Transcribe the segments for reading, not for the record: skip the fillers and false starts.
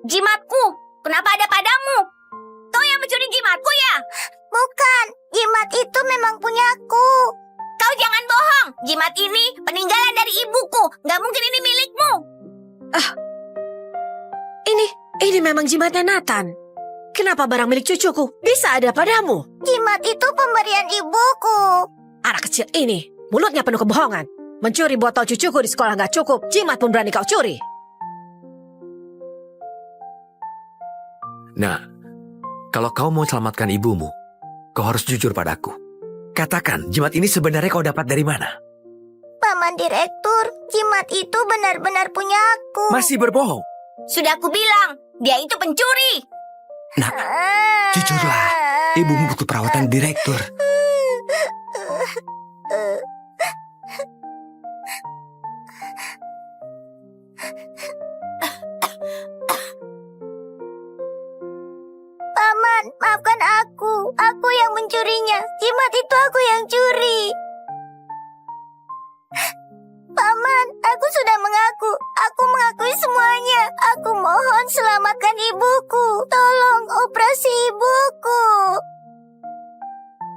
Jimatku, kenapa ada padamu? Kau yang mencuri jimatku ya? Bukan, jimat itu memang punyaku. Kau jangan bohong. Jimat ini peninggalan dari ibuku. Gak mungkin ini milikmu. Ini memang jimatnya Nathan. Kenapa barang milik cucuku bisa ada padamu? Jimat itu pemberian ibuku. Anak kecil ini, mulutnya penuh kebohongan. Mencuri botol cucuku di sekolah nggak cukup, jimat pun berani kau curi. Nah, kalau kau mau selamatkan ibumu, kau harus jujur padaku. Katakan, jimat ini sebenarnya kau dapat dari mana? Paman Direktur, jimat itu benar-benar punyaku. Masih berbohong. Sudah aku bilang, dia itu pencuri. Nak, jujurlah. Ibumu butuh perawatan direktur. Paman, maafkan aku. Aku yang mencurinya. Jimat itu aku yang curi. Paman, aku sudah mengaku. Aku mengakui semuanya. Aku mohon selamatkan ibuku. Tolong operasi ibuku.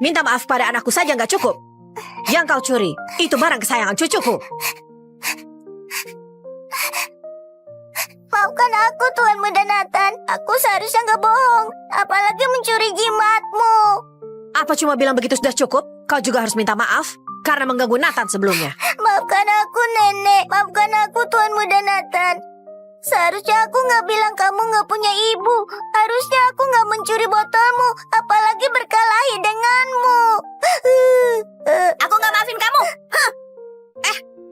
Minta maaf pada anakku saja nggak cukup. Yang kau curi, itu barang kesayangan cucuku. Maafkan aku, Tuan Muda Nathan. Aku seharusnya nggak bohong. Apalagi mencuri jimatmu. Apa cuma bilang begitu sudah cukup? Kau juga harus minta maaf karena mengganggu Nathan sebelumnya. Maafkan aku, Nenek. Maafkan aku, Tuan Muda Nathan. Seharusnya aku nggak bilang kamu nggak punya ibu. Harusnya aku nggak mencuri botolmu, apalagi berkelahi denganmu. Aku gak maafin kamu.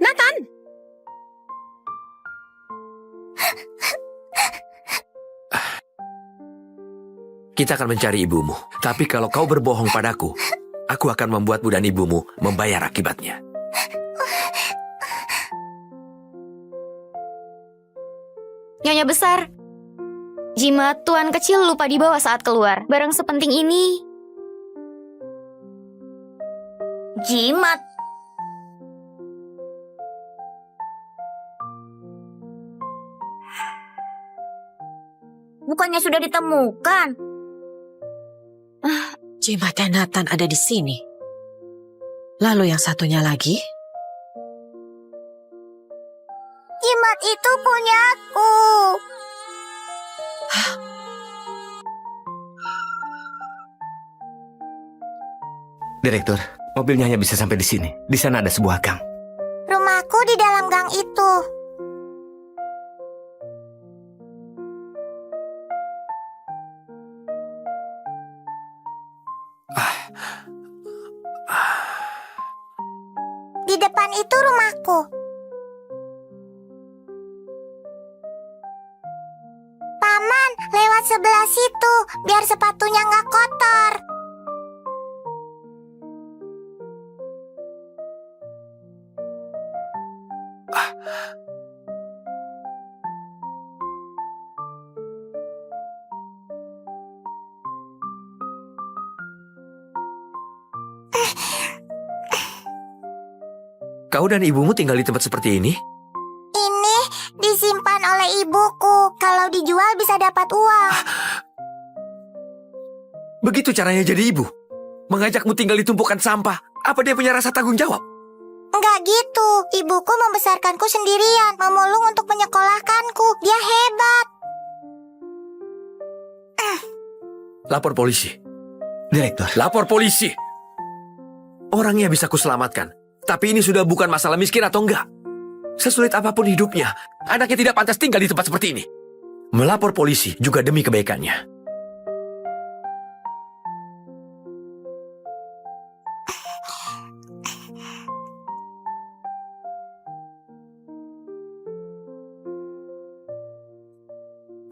Nathan! Kita akan mencari ibumu. Tapi kalau kau berbohong padaku, aku akan membuatmu dan ibumu membayar akibatnya. Nyonya besar, jimat tuan kecil lupa dibawa saat keluar. Barang sepenting ini. Jimat. Bukannya sudah ditemukan? Jimatnya Nathan ada di sini. Lalu yang satunya lagi? Jimat itu punyaku. Direktur, mobilnya hanya bisa sampai di sini. Di sana ada sebuah gang. Rumahku di dalam gang itu. Di depan itu rumahku. Paman, lewat sebelah situ, biar sepatunya nggak kotor. Kau dan ibumu tinggal di tempat seperti ini? Ini disimpan oleh ibuku. Kalau dijual bisa dapat uang. Begitu caranya jadi ibu? Mengajakmu tinggal di tumpukan sampah? Apa dia punya rasa tanggung jawab? Enggak gitu. Ibuku membesarkanku sendirian, memulung untuk menyekolahkanku. Dia hebat. Lapor polisi. Direktur, Lapor polisi. Orangnya bisa kuselamatkan. Tapi ini sudah bukan masalah miskin atau enggak. Sesulit apapun hidupnya, anaknya tidak pantas tinggal di tempat seperti ini. Melapor polisi juga demi kebaikannya.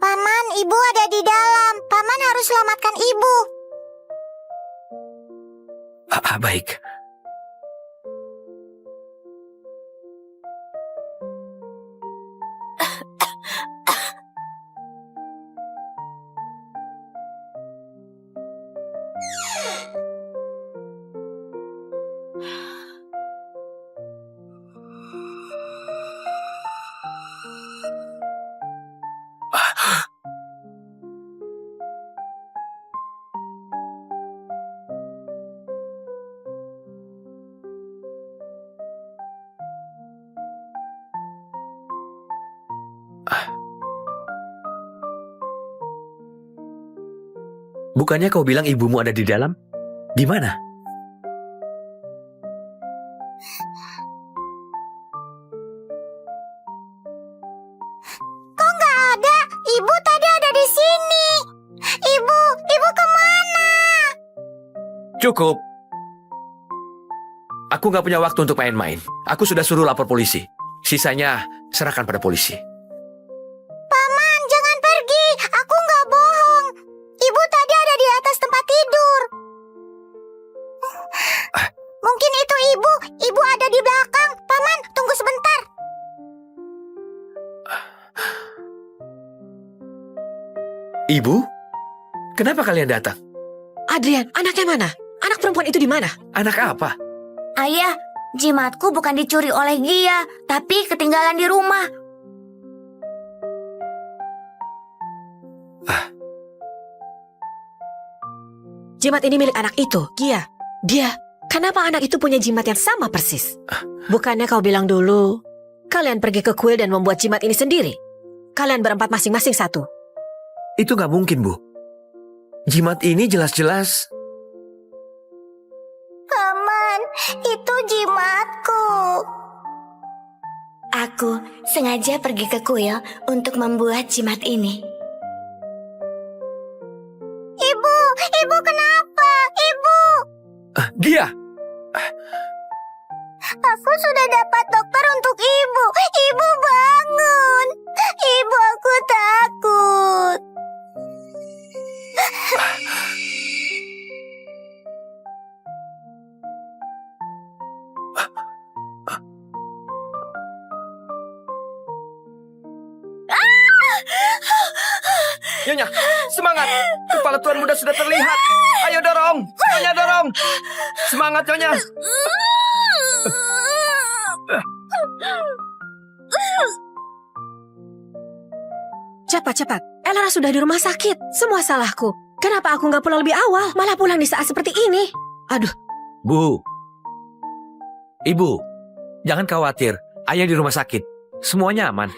Paman, ibu ada di dalam. Paman harus selamatkan ibu. Baik. Bukannya kau bilang ibumu ada di dalam? Di mana? Kok nggak ada? Ibu tadi ada di sini. Ibu kemana? Cukup. Aku nggak punya waktu untuk main-main. Aku sudah suruh lapor polisi. Sisanya serahkan pada polisi. Paman, jangan pergi. Aku nggak bohong. Ibu tadi ada di atas tempat tidur. Mungkin itu ibu. Ibu ada di belakang. Paman, tunggu sebentar. Ibu? Kenapa kalian datang? Adrian, anaknya mana? Anak perempuan itu di mana? Anak apa? Ayah, jimatku bukan dicuri oleh Gia, tapi ketinggalan di rumah. Jimat ini milik anak itu, Gia. Dia, kenapa anak itu punya jimat yang sama persis? Bukannya kau bilang dulu, kalian pergi ke kuil dan membuat jimat ini sendiri? Kalian berempat masing-masing satu. Itu nggak mungkin, Bu. Jimat ini jelas-jelas... Paman, itu jimatku. Aku sengaja pergi ke kuil untuk membuat jimat ini. Ibu kenapa? Ibu, Gia! aku sudah dapat dokter untuk ibu. Ibu bangun. Ibu, aku takut. Nyonya, semangat. Kepala Tuan Muda sudah terlihat. Ayo dorong. Nyonya dorong. Semangat Nyonya. Cepat-cepat, Elara sudah di rumah sakit. Semua salahku. Kenapa aku nggak pulang lebih awal? Malah pulang di saat seperti ini. Aduh, Bu. Ibu, jangan khawatir. Ayah di rumah sakit. Semuanya aman.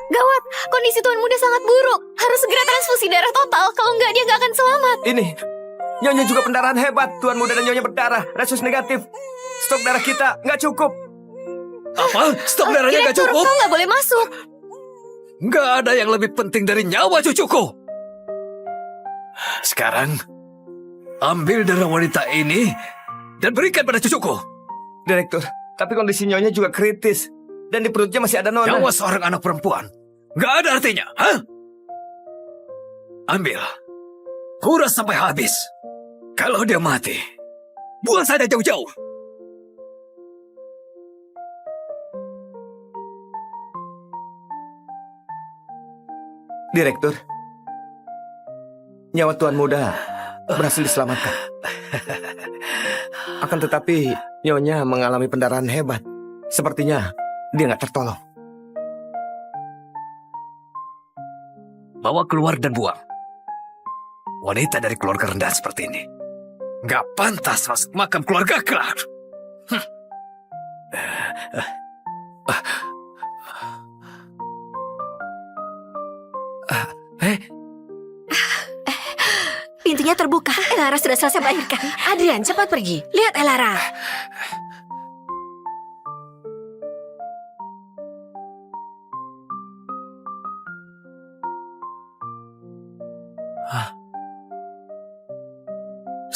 Gawat, kondisi Tuan Muda sangat buruk. Harus segera transfusi darah total, kalau nggak dia nggak akan selamat. Ini, Nyonya juga pendarahan hebat. Tuan Muda dan Nyonya berdarah. Resus negatif. Stok darah kita nggak cukup. Apa? Stok darahnya nggak Direktur, cukup? kau nggak boleh masuk. Nggak ada yang lebih penting dari nyawa cucuku. Sekarang, ambil darah wanita ini dan berikan pada cucuku. Direktur, tapi kondisi Nyonya juga kritis. Dan di perutnya masih ada noda. Nyawa seorang anak perempuan nggak ada artinya, hah? Ambil. Kuras sampai habis. Kalau dia mati, buang saja jauh-jauh. Direktur, nyawa Tuan Muda berhasil diselamatkan. Akan tetapi, Nyonya mengalami pendarahan hebat. Sepertinya dia nggak tertolong. Bawa keluar dan buang. Wanita dari keluarga rendah seperti ini nggak pantas masuk makam keluarga kelar. pintunya terbuka. Elara sudah selesai melahirkan. Adrian, cepat pergi. Lihat Elara.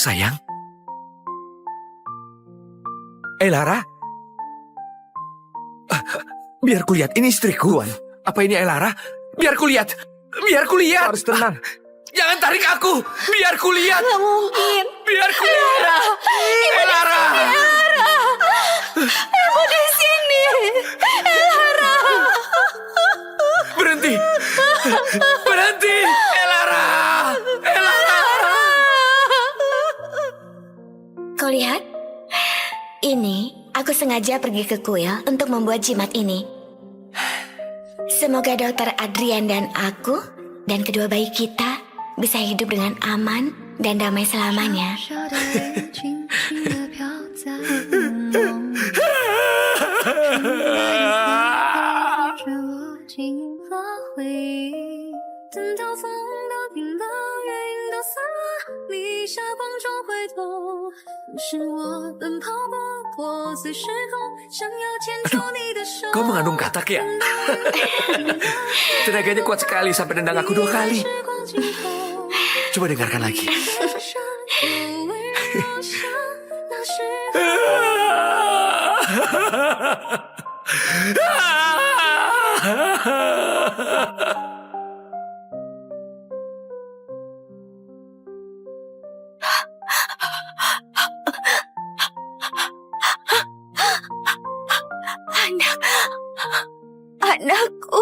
Sayang. Elara? Biar kulihat, ini istriku. Tuan, Apa ini Elara? Biar kulihat. Biar kau kulihat. harus tenang. Jangan tarik aku. Biar kulihat. Gak mungkin. Biar kulihat. Elara. Ibu di sini. Elara. Berhenti. Berhenti. Elara. Elara. Kau lihat? Ini, aku sengaja pergi ke kuil untuk membuat jimat ini. Semoga dokter Adrian dan aku, dan kedua bayi kita, bisa hidup dengan aman dan damai selamanya. Kau mengandung katak ya? Tenaganya kuat sekali sampai nendang aku 2 kali. Coba dengarkan lagi. Anakku.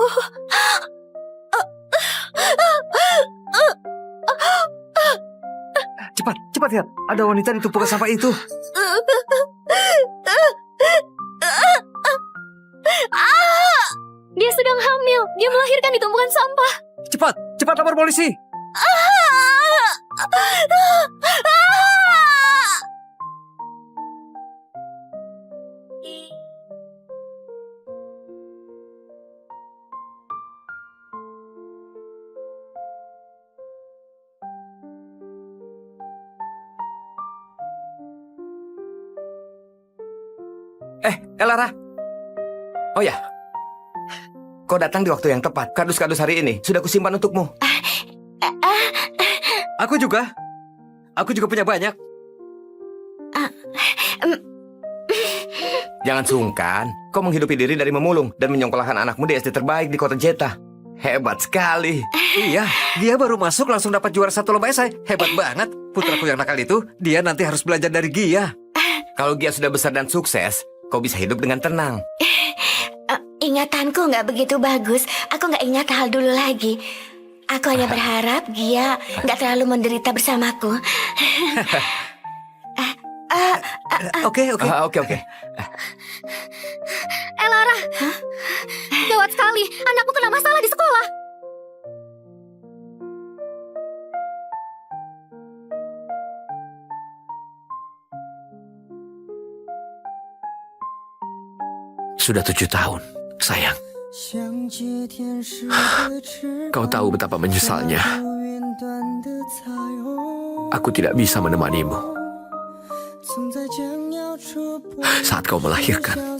Cepat, cepat ya. Ada wanita di tumpukan sampah itu. Dia sedang hamil. Dia melahirkan di tumpukan sampah. Cepat, cepat lapor polisi. Lara. Oh ya, kau datang di waktu yang tepat. Kardus-kardus hari ini sudah kusimpan untukmu. Aku juga punya banyak. Jangan sungkan. Kau menghidupi diri dari memulung dan menyongkolahkan anakmu di SD terbaik di kota Jeta. Hebat sekali. Iya, dia baru masuk langsung dapat juara 1 lomba esai. Hebat banget. Putraku yang nakal itu, dia nanti harus belajar dari Gia. Kalau Gia sudah besar dan sukses, kau bisa hidup dengan tenang. Ingatanku nggak begitu bagus. Aku nggak ingat hal dulu lagi. Aku hanya berharap Gia nggak terlalu menderita bersamaku. Oke. Lara, gawat sekali. Anakku kena masalah di sekolah. Sudah 7 tahun, sayang. Kau tahu betapa menyesalnya. Aku tidak bisa menemanimu saat kau melahirkan.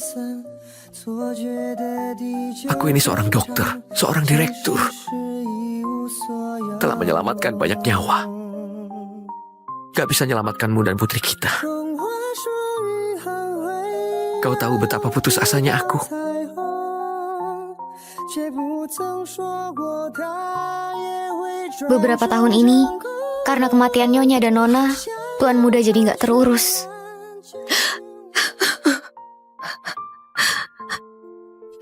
Aku ini seorang dokter, seorang direktur, telah menyelamatkan banyak nyawa. Gak bisa menyelamatkanmu dan putri kita. Kau tahu betapa putus asanya aku. Beberapa tahun ini, karena kematian Nyonya dan Nona, Tuan Muda jadi nggak terurus.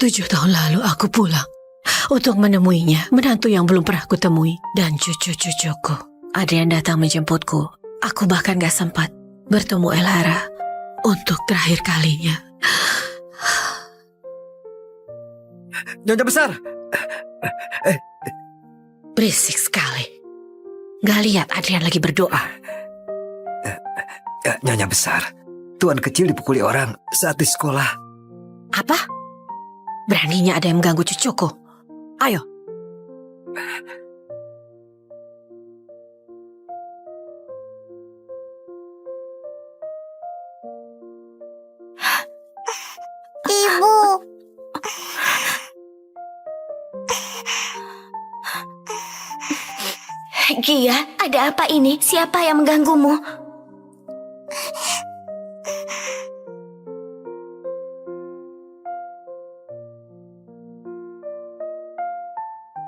7 tahun lalu aku pulang untuk menemuinya, menantu yang belum pernah aku temui, dan cucu-cucuku. Ada yang datang menjemputku. Aku bahkan gak sempat bertemu Elara untuk terakhir kalinya. Nyonya besar. Berisik sekali. Gak lihat Adrian lagi berdoa. Nyonya besar, Tuan kecil dipukuli orang saat di sekolah. Apa? Beraninya ada yang mengganggu cucuku. Ayo. Ibu. Gia, ada apa ini? Siapa yang mengganggumu?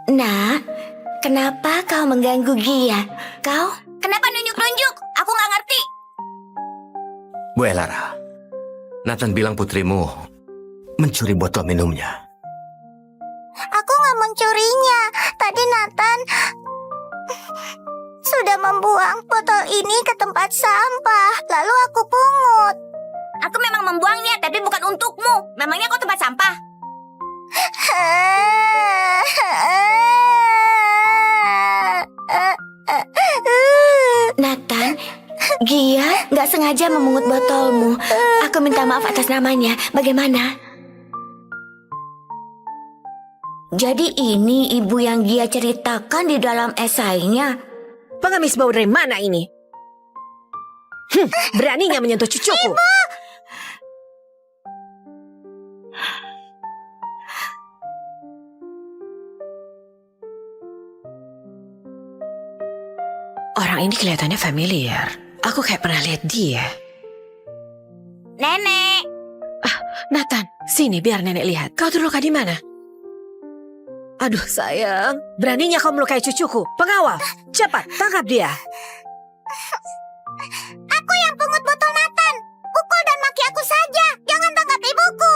Nak, kenapa kau mengganggu Gia? Kau? Kenapa nunjuk-nunjuk? Aku nggak ngerti. Bu Elara, Nathan bilang putrimu mencuri botol minumnya. Aku nggak mencurinya. Tadi Nathan sudah membuang botol ini ke tempat sampah. Lalu aku pungut. Aku memang membuangnya, tapi bukan untukmu. Memangnya kau tempat sampah? Nathan, Gia nggak sengaja memungut botolmu. Aku minta maaf atas namanya. Bagaimana? Jadi ini ibu yang Gia ceritakan di dalam esainya. Pengemis bau dari mana ini? Beraninya menyentuh cucuku. Orang ini kelihatannya familiar. Aku kayak pernah lihat dia. Nenek, Nathan, sini biar nenek lihat. Kau terluka di mana? Aduh sayang, beraninya kau melukai cucuku. Pengawal, cepat tangkap dia. aku yang pungut botol Nathan. Pukul dan maki aku saja. Jangan tangkap ibuku.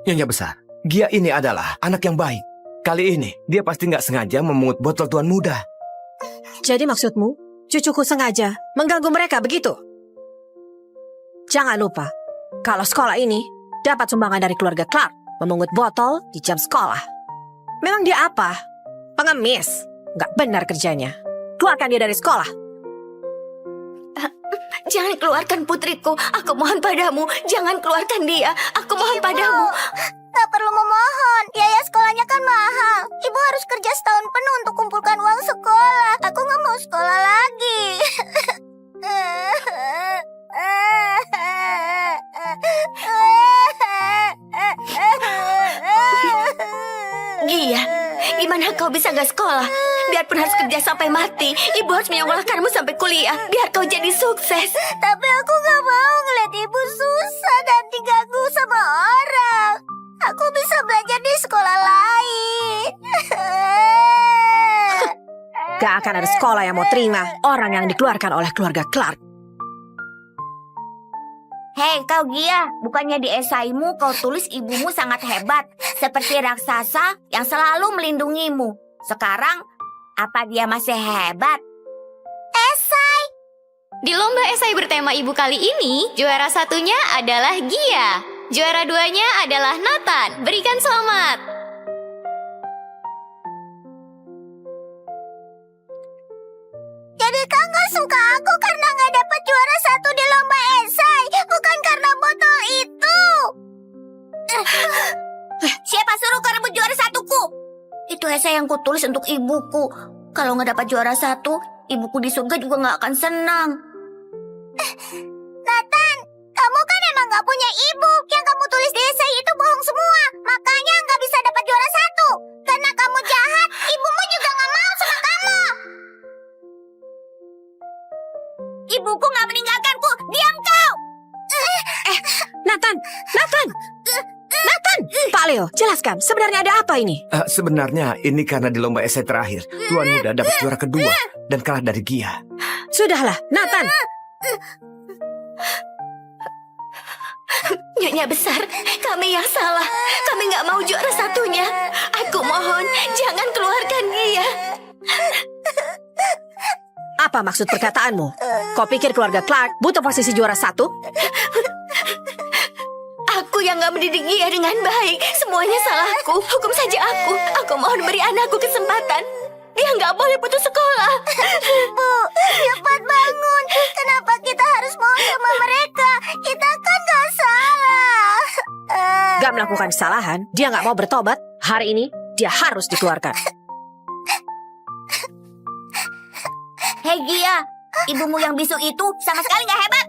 Nyonya besar, Gia ini adalah anak yang baik. Kali ini dia pasti nggak sengaja memungut botol tuan muda. Jadi maksudmu, cucuku sengaja mengganggu mereka begitu? Jangan lupa, kalau sekolah ini dapat sumbangan dari keluarga Clark memungut botol di jam sekolah. Memang dia apa? Pengemis. Nggak benar kerjanya. Keluarkan dia dari sekolah. Jangan keluarkan putriku. Aku mohon padamu. Jangan keluarkan dia. Aku mohon padamu. Tak perlu memohon. Biaya sekolahnya kan mahal. Ibu harus kerja setahun penuh untuk kumpulkan uang sekolah. Aku nggak mau sekolah lagi. Gia, gimana kau bisa gak sekolah? Biarpun harus kerja sampai mati, ibu harus menyekolahkanmu sampai kuliah. Biar kau jadi sukses. Tapi aku nggak mau ngeliat ibu susah dan diganggu sama orang. Aku bisa belajar di sekolah lain. Gak akan ada sekolah yang mau terima orang yang dikeluarkan oleh keluarga Clark. Hei kau Gia, bukannya di esaimu kau tulis ibumu sangat hebat, seperti raksasa yang selalu melindungimu. Sekarang, apa dia masih hebat? Esai! Di lomba esai bertema ibu kali ini, juara satunya adalah Gia. Juara duanya adalah Nathan. Berikan selamat. Jadi kau gak suka aku karena gak dapat juara satu di lomba esai, bukan karena botol itu. Siapa suruh kau rebut juara satuku? Itu esai yang kutulis untuk ibuku. Kalau nggak dapat juara satu, ibuku di surga juga nggak akan senang. Nathan, kamu kan emang gak punya ibu. Yang kamu tulis di esai itu bohong semua. Makanya gak bisa dapat juara satu. Karena kamu jahat, ibumu juga gak mau sama kamu. Ibuku gak meninggalkanku. Diam kau. Nathan! Pak Leo, jelaskan sebenarnya ada apa ini? Sebenarnya ini karena di lomba esai terakhir, tuan muda dapat juara kedua dan kalah dari Gia. Sudahlah, Nathan. Nyonya besar, kami yang salah. Kami nggak mau juara satunya. Aku mohon, jangan keluarkan dia. Apa maksud perkataanmu? Kau pikir keluarga Clark butuh posisi juara satu? Aku yang nggak mendidik dia dengan baik. Semuanya salahku. Hukum saja aku. Aku mohon beri anakku kesempatan. Dia nggak boleh putus sekolah. Bu, cepat bangun. Kenapa kita harus mohon sama mereka? Kita kan gak salah. Gak melakukan kesalahan, dia gak mau bertobat. Hari ini, dia harus dikeluarkan. Hei Gia, ibumu yang bisu itu sama sekali gak hebat.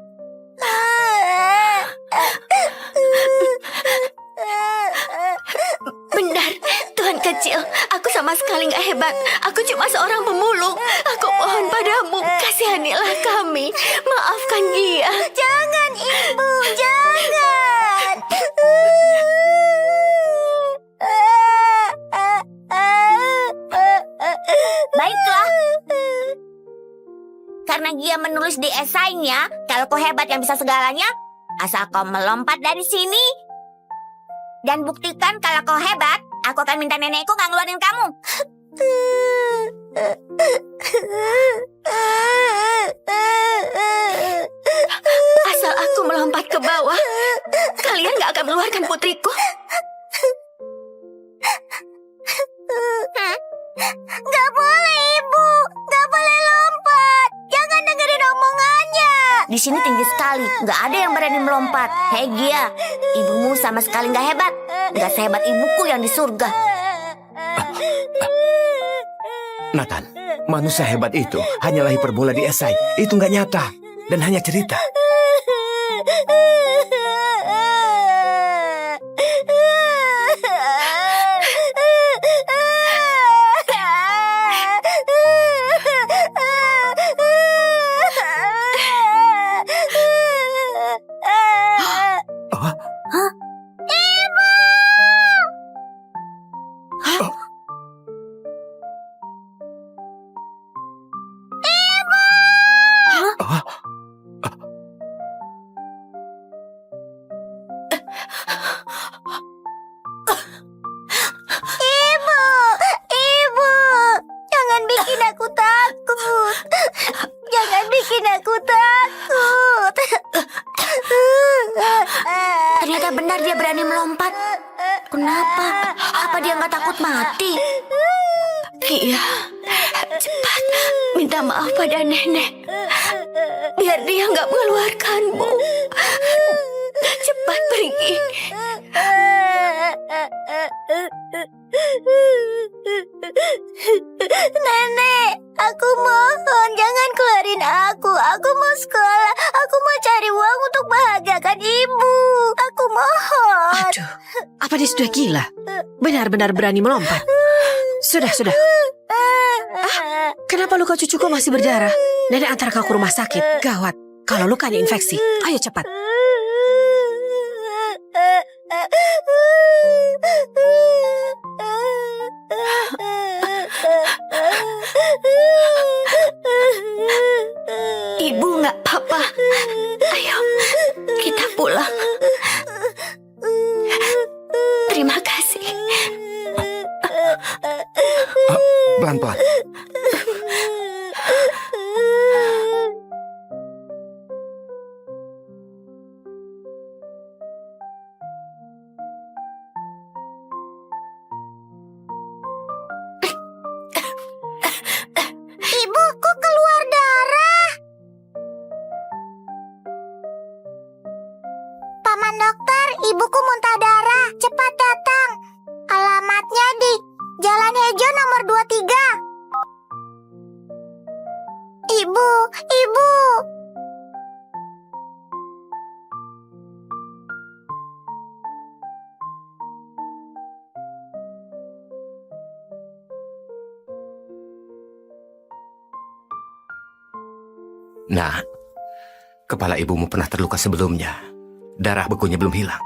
Benar, Tuhan kecil. Aku sama sekali nggak hebat. Aku cuma seorang pemulung. Aku mohon padamu, kasihanilah kami. Maafkan dia. Jangan ibu, jangan. Baiklah. Karena Gia menulis di esainya, kalau kau hebat yang bisa segalanya, asal kau melompat dari sini dan buktikan kalau kau hebat, aku akan minta nenekku nggak ngeluarin kamu. Asal aku melompat ke bawah, kalian nggak akan mengeluarkan putriku. Nggak boleh ibu, nggak boleh lompat. Jangan dengerin omongannya. Di sini tinggi sekali, nggak ada yang berani melompat. Hei Gia, ibumu sama sekali nggak hebat. Nggak sehebat ibuku yang di surga. Nathan, manusia hebat itu hanyalah hiperbola di esai. Itu nggak nyata. dan hanya cerita. Ibu, jangan bikin aku takut. Jangan bikin aku takut. Ternyata benar dia berani melompat. Kenapa? Apa dia nggak takut mati? Iya, cepat minta maaf pada nenek. Biar dia nggak mengeluarkanmu. Cepat pergi. Nenek, aku mohon jangan keluarin aku. Aku mau sekolah. Aku mau cari uang untuk bahagiakan ibu. Aku mohon. Aduh, apa dia sudah gila? Benar-benar berani melompat. Sudah. Kenapa luka cucuku masih berdarah? Nenek antar kau ke rumah sakit. Gawat, kalau lukanya infeksi. Ayo cepat. Ibu nggak apa-apa. Ayo, kita pulang. Terima kasih. Pelan-pelan. Ibuku keluar darah. Paman dokter, ibuku muntah darah. Cepat datang. Alamatnya di Jalan Hejo nomor 23. Ibu. Nah, kepala ibumu pernah terluka sebelumnya. Darah bekunya belum hilang.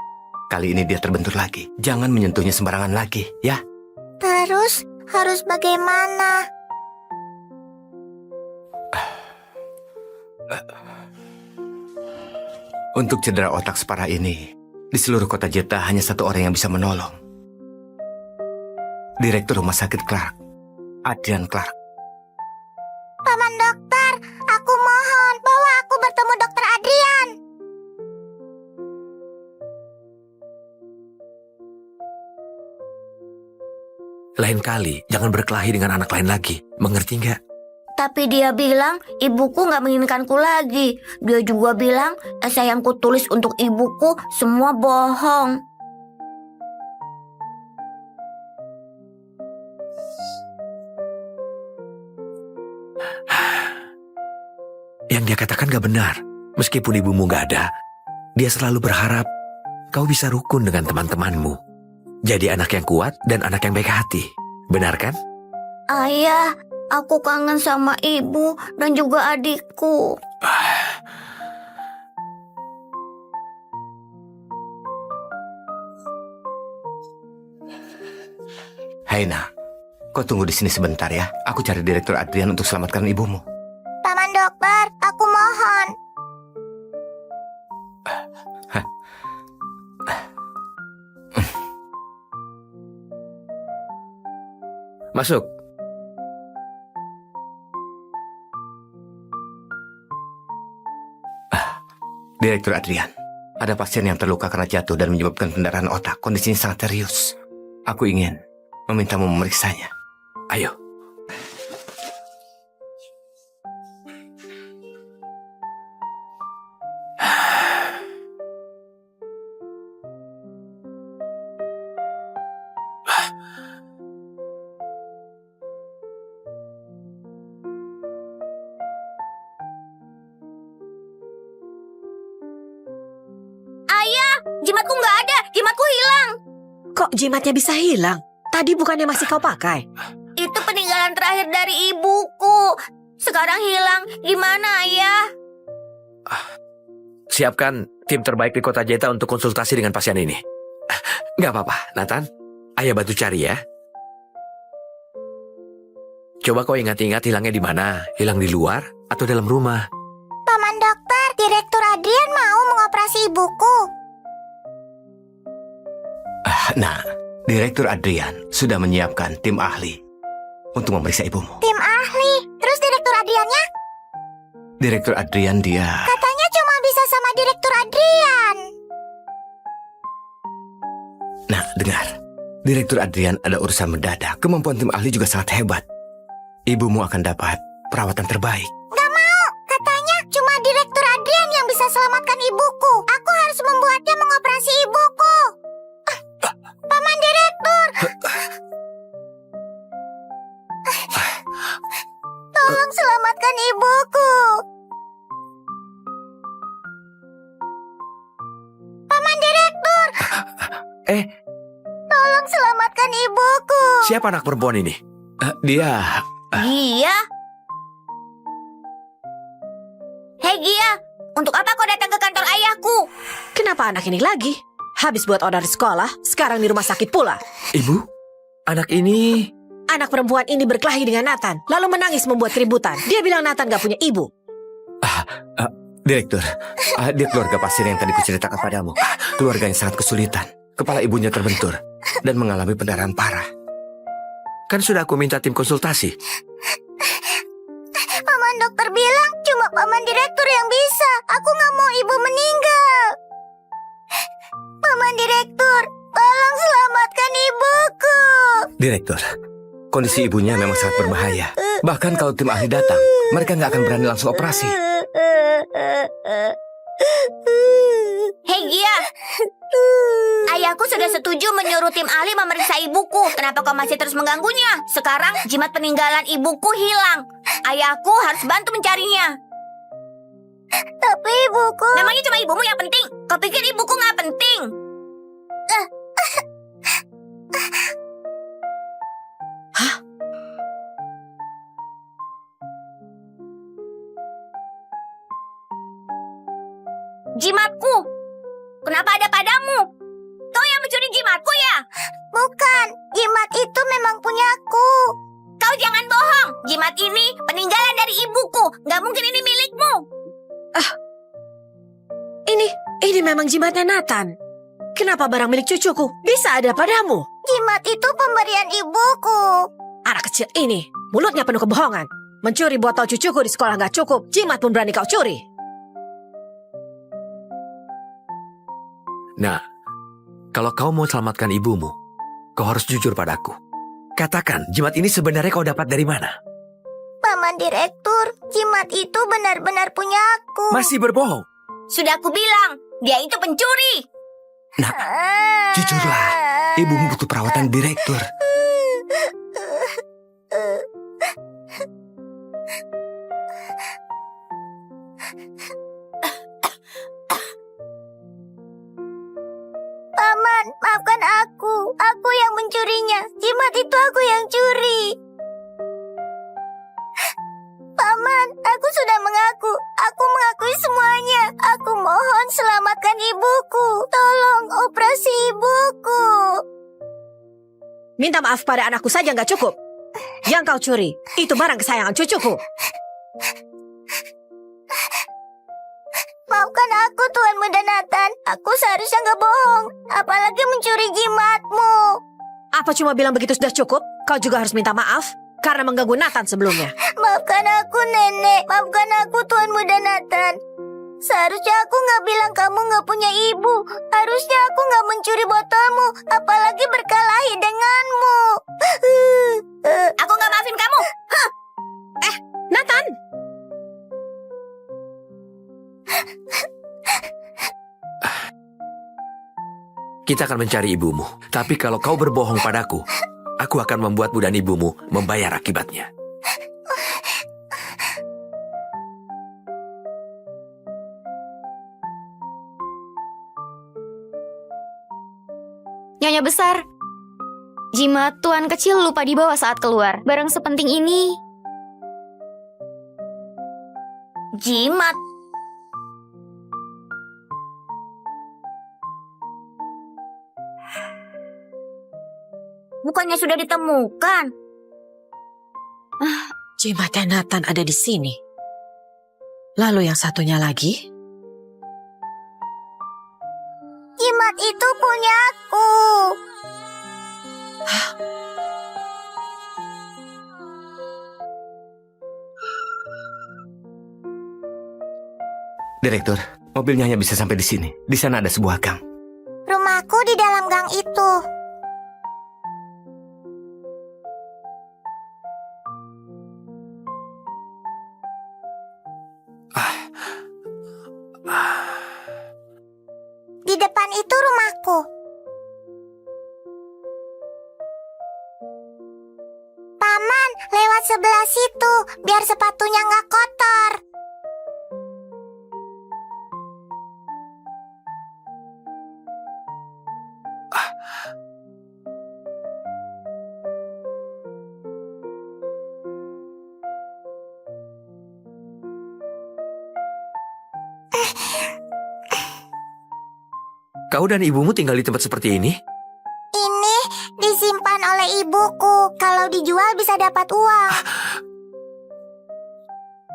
Kali ini dia terbentur lagi. Jangan menyentuhnya sembarangan lagi, ya? Terus harus bagaimana? Untuk cedera otak separah ini, di seluruh kota Jeta hanya satu orang yang bisa menolong. Direktur Rumah Sakit Clark, Adrian Clark. Paman dokter, aku mohon bawa aku bertemu dokter Adrian. Lain kali, jangan berkelahi dengan anak lain lagi. Mengerti nggak? Tapi dia bilang ibuku nggak menginginkanku lagi. Dia juga bilang esai yang kutulis untuk ibuku semua bohong. Yang dia katakan gak benar. Meskipun ibumu gak ada, dia selalu berharap kau bisa rukun dengan teman-temanmu. Jadi anak yang kuat dan anak yang baik hati. Benar kan? Ayah, aku kangen sama ibu dan juga adikku. Haina, kau tunggu di sini sebentar ya. Aku cari Direktur Adrian untuk selamatkan ibumu. Paman dokter, aku mohon. Masuk. Direktur Adrian, ada pasien yang terluka karena jatuh dan menyebabkan pendarahan otak. Kondisinya sangat serius. Aku ingin memintamu memeriksanya. Ayo. Jimatku nggak ada, jimatku hilang. Kok jimatnya bisa hilang? Tadi bukannya masih kau pakai? Itu peninggalan terakhir dari ibuku. Sekarang hilang, gimana ayah? Siapkan tim terbaik di kota Jeta untuk konsultasi dengan pasien ini. Nggak apa-apa, Nathan. Ayah bantu cari ya. Coba kau ingat-ingat hilangnya di mana? Hilang di luar atau dalam rumah? Paman dokter, Direktur Adrian mau mengoperasi ibuku. Nah, Direktur Adrian sudah menyiapkan tim ahli untuk memeriksa ibumu. Tim ahli, terus Direktur Adriannya? Direktur Adrian dia... Katanya cuma bisa sama Direktur Adrian. Nah, dengar. Direktur Adrian ada urusan mendadak. Kemampuan tim ahli juga sangat hebat. Ibumu akan dapat perawatan terbaik. Gak mau, katanya cuma Direktur Adrian yang bisa selamatkan ibuku. Aku harus membuatnya mengoperasi ibuku. Paman Direktur. Tolong selamatkan ibuku. Paman Direktur. Tolong selamatkan ibuku. Siapa anak perempuan ini? Dia... Gia? Hei Gia, untuk apa kau datang ke kantor ayahku? Kenapa anak ini lagi? Habis buat order di sekolah, sekarang di rumah sakit pula. Ibu? Anak ini... Anak perempuan ini berkelahi dengan Nathan, lalu menangis membuat keributan. Dia bilang Nathan gak punya ibu. Direktur, dia keluarga pasien yang tadi kuceritakan padamu. Keluarga yang sangat kesulitan. Kepala ibunya terbentur dan mengalami pendarahan parah. Kan sudah aku minta tim konsultasi. Paman dokter bilang cuma paman direktur yang bisa. Aku nggak mau ibu meninggal. Paman direktur, tolong selamatkan ibuku. Direktur, kondisi ibunya memang sangat berbahaya. Bahkan kalau tim ahli datang, mereka nggak akan berani langsung operasi. Hei Gia, ayahku sudah setuju menyuruh tim ahli memeriksa ibuku. Kenapa kau masih terus mengganggunya? Sekarang jimat peninggalan ibuku hilang. Ayahku harus bantu mencarinya. Tapi ibuku... Memangnya cuma ibumu yang penting? Kau pikir ibuku nggak penting? Jimatku. Kenapa ada padamu? Kau yang mencuri jimatku ya? Bukan, jimat itu memang punyaku. Kau jangan bohong. Jimat ini peninggalan dari ibuku. Gak mungkin ini milikmu. Ini memang jimatnya Nathan. Kenapa barang milik cucuku bisa ada padamu? Jimat itu pemberian ibuku. Anak kecil ini, mulutnya penuh kebohongan. Mencuri botol cucuku di sekolah gak cukup, jimat pun berani kau curi. Nah, kalau kau mau selamatkan ibumu, kau harus jujur padaku. Katakan, jimat ini sebenarnya kau dapat dari mana? Paman direktur, jimat itu benar-benar punyaku. Masih berbohong? Sudah aku bilang, dia itu pencuri. Nah, jujurlah. Ibumu butuh perawatan direktur. Paman, maafkan aku. Aku yang mencurinya. Jimat itu aku yang curi. Paman, aku sudah mengaku. Aku mengakui semuanya. Aku mohon selamatkan ibuku. Tolong operasi ibuku. Minta maaf pada anakku saja gak cukup. Yang kau curi, itu barang kesayangan cucuku. Maafkan aku, Tuan Muda Nathan. Aku seharusnya gak bohong. Apalagi mencuri jimatmu. Apa cuma bilang begitu sudah cukup? Kau juga harus minta maaf karena mengganggu Nathan sebelumnya. Maafkan aku, Nenek. Maafkan aku, Tuan Muda Nathan. Seharusnya aku gak bilang kamu gak punya ibu. Harusnya aku gak mencuri botolmu. Apalagi berkelahi denganmu. Aku gak maafin kamu. Nathan! Kita akan mencari ibumu. Tapi kalau kau berbohong padaku, aku akan membuatmu dan ibumu membayar akibatnya. Nyonya besar, jimat tuan kecil lupa dibawa saat keluar. Barang sepenting ini. Jimat. Bukannya sudah ditemukan? Jimatnya Nathan ada di sini. Lalu yang satunya lagi? Jimat itu punyaku. Direktur, mobilnya hanya bisa sampai di sini. Di sana ada sebuah gang. Rumahku di dalam gang itu. Di depan itu rumahku. Paman, lewat sebelah situ, biar sepatunya nggak kotor. Kau dan ibumu tinggal di tempat seperti ini? Ini disimpan oleh ibuku. Kalau dijual bisa dapat uang.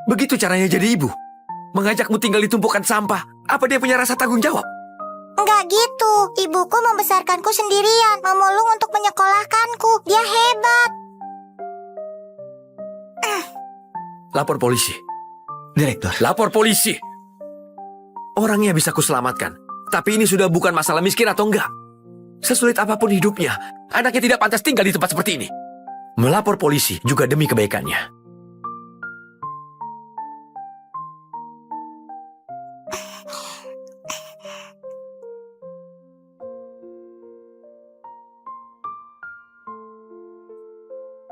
Begitu caranya jadi ibu? Mengajakmu tinggal di tumpukan sampah? Apa dia punya rasa tanggung jawab? Enggak gitu. Ibuku membesarkanku sendirian, memulung untuk menyekolahkanku. Dia hebat. Lapor polisi. Direktur, Lapor polisi. Orangnya bisa kuselamatkan. Tapi ini sudah bukan masalah miskin atau enggak. Sesulit apapun hidupnya, anaknya tidak pantas tinggal di tempat seperti ini. Melapor polisi juga demi kebaikannya.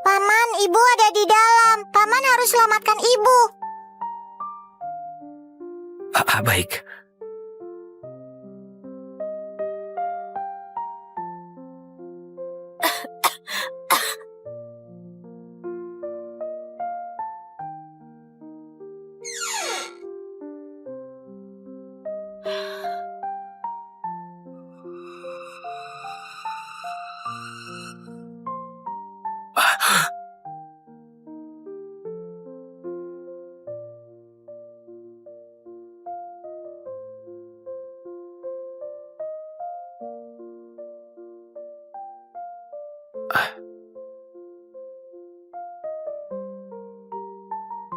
Paman, ibu ada di dalam. Paman harus selamatkan ibu. Baik.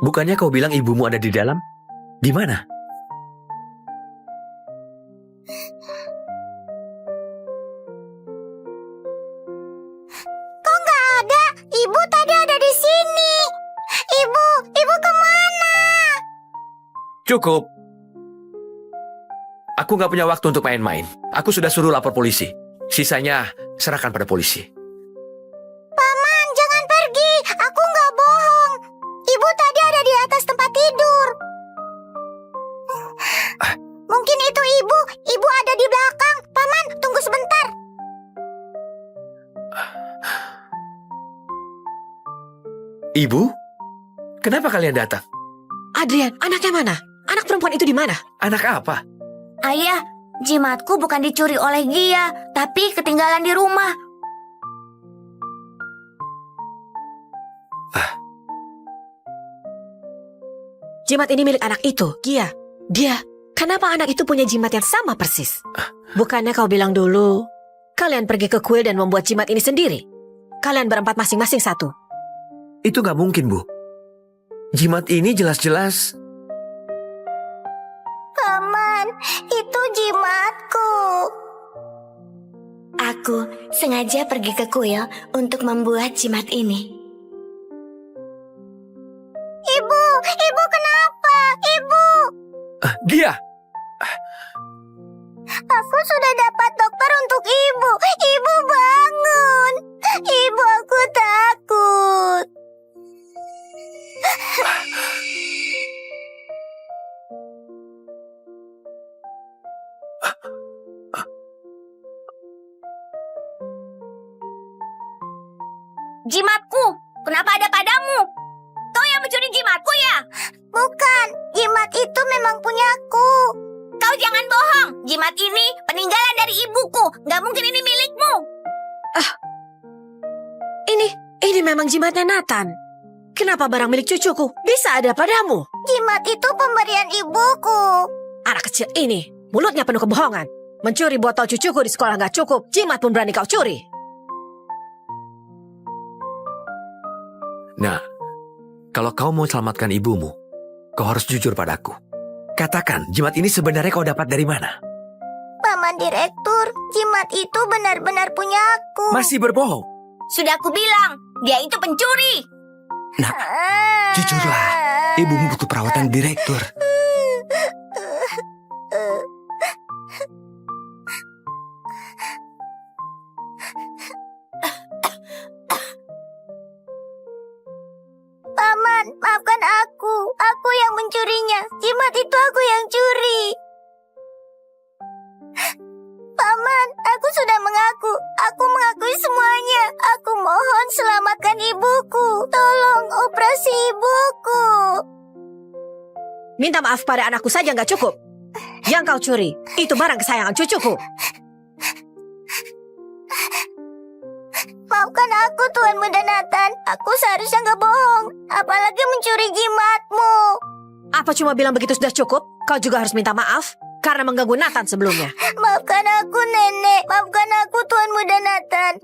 Bukannya kau bilang ibumu ada di dalam? Di mana? Kok nggak ada? Ibu tadi ada di sini. Ibu kemana? Cukup. Aku nggak punya waktu untuk main-main. Aku sudah suruh lapor polisi. Sisanya serahkan pada polisi. Paman, jangan pergi. Aku nggak bohong. Ibu tadi ada di atas tempat tidur. Mungkin itu ibu. Ibu ada di belakang. Paman, tunggu sebentar. Ibu? Kenapa kalian datang? Adrian, anaknya mana? Anak perempuan itu di mana? Anak apa? Ayah, jimatku bukan dicuri oleh Gia, tapi ketinggalan di rumah. Jimat ini milik anak itu, Gia. Dia, kenapa anak itu punya jimat yang sama persis? Bukannya kau bilang dulu, kalian pergi ke kuil dan membuat jimat ini sendiri? Kalian berempat masing-masing satu. Itu nggak mungkin, Bu. Jimat ini jelas-jelas... Paman, itu jimatku. Aku sengaja pergi ke kuil untuk membuat jimat ini. Ibu kenapa? Ibu, Gia! aku sudah dapat dokter untuk ibu. Ibu bangun. Ibu, aku takut. Jimatku, kenapa ada padamu? Kau yang mencuri jimatku ya? Bukan, jimat itu memang punyaku. Kau jangan bohong. Jimat ini peninggalan dari ibuku. Gak mungkin ini milikmu. Ini memang jimatnya Nathan. Kenapa barang milik cucuku bisa ada padamu? Jimat itu pemberian ibuku. Anak kecil ini, mulutnya penuh kebohongan. Mencuri botol cucuku di sekolah nggak cukup, jimat pun berani kau curi. Nah, kalau kau mau selamatkan ibumu, kau harus jujur padaku. Katakan, jimat ini sebenarnya kau dapat dari mana? Paman Direktur, jimat itu benar-benar punyaku. Masih berbohong. Sudah aku bilang, dia itu pencuri. Nak, jujurlah. Ibumu butuh perawatan direktur. Paman, maafkan aku. Aku yang mencurinya. Jimat itu aku yang curi. Paman, aku sudah mengaku. Aku mengakui semuanya. Aku mohon selamatkan ibuku. Tolong operasi ibuku. Minta maaf pada anakku saja nggak cukup. Yang kau curi, itu barang kesayangan cucuku. Maafkan aku, Tuan Muda Nathan. Aku seharusnya nggak bohong. Apalagi mencuri jimatmu. Apa cuma bilang begitu sudah cukup? Kau juga harus minta maaf karena mengganggu Nathan sebelumnya. Maafkan aku, Nenek. Maafkan aku, Tuan Muda Nathan.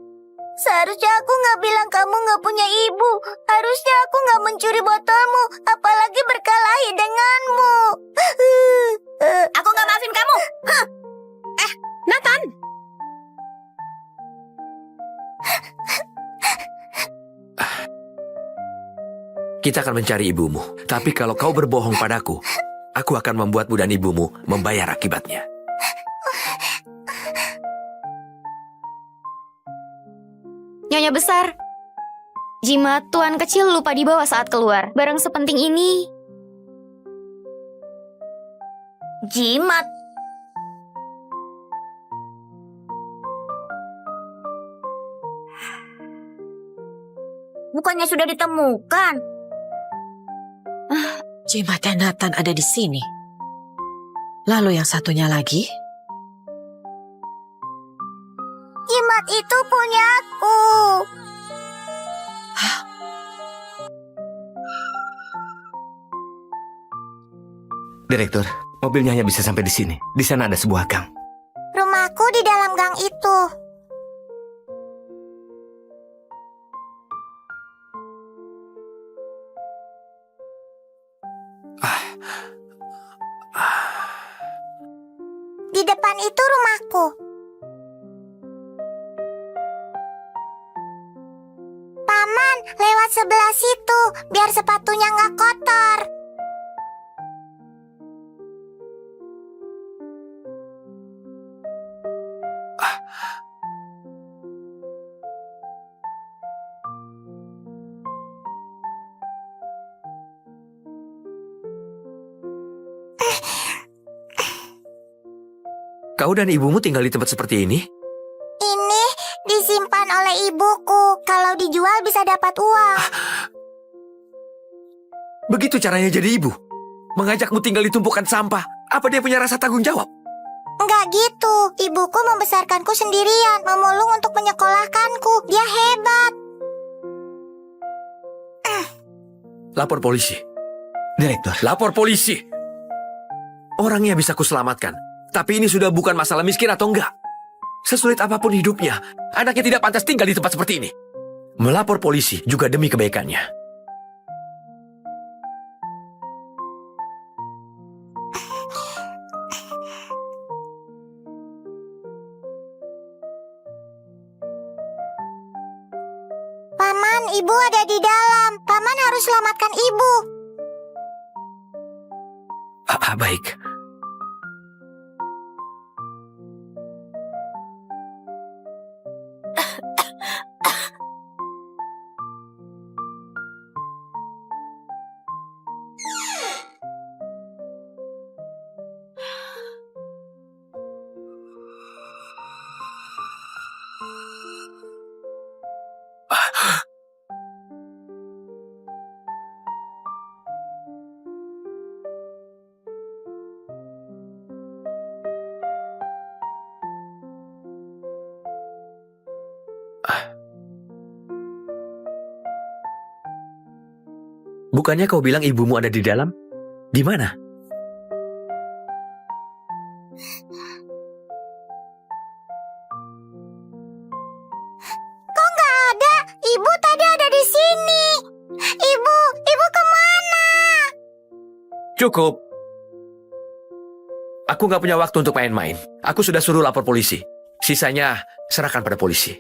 Seharusnya aku nggak bilang kamu nggak punya ibu. Harusnya aku nggak mencuri botolmu. Apalagi berkelahi denganmu. Aku gak maafin kamu. Nathan! Kita akan mencari ibumu. Tapi kalau kau berbohong padaku, aku akan membuatmu dan ibumu membayar akibatnya. Nyonya besar, jimat tuan kecil lupa dibawa saat keluar. Barang sepenting ini. Jimat. Bukannya sudah ditemukan? Jimatnya Nathan ada di sini. Lalu yang satunya lagi? Jimat itu punyaku. Direktur, mobilnya hanya bisa sampai di sini. Di sana ada sebuah gang. Rumahku di dalam gang itu. Di depan itu rumahku. Paman, lewat sebelah situ, biar sepatunya nggak kotor. Kau dan ibumu tinggal di tempat seperti ini? Ini disimpan oleh ibuku. Kalau dijual bisa dapat uang. Begitu caranya jadi ibu? Mengajakmu tinggal di tumpukan sampah? Apa dia punya rasa tanggung jawab? Enggak gitu. Ibuku membesarkanku sendirian, memulung untuk menyekolahkanku. Dia hebat. Lapor polisi. Direktur, Lapor polisi. Orangnya bisa kuselamatkan. Tapi ini sudah bukan masalah miskin atau enggak. Sesulit apapun hidupnya, anaknya tidak pantas tinggal di tempat seperti ini. Melapor polisi juga demi kebaikannya. Paman, ibu ada di dalam. Paman harus selamatkan ibu. Baik. Bukannya kau bilang ibumu ada di dalam? Di mana? Kok nggak ada? Ibu tadi ada di sini. Ibu kemana? Cukup. Aku nggak punya waktu untuk main-main. Aku sudah suruh lapor polisi. Sisanya serahkan pada polisi.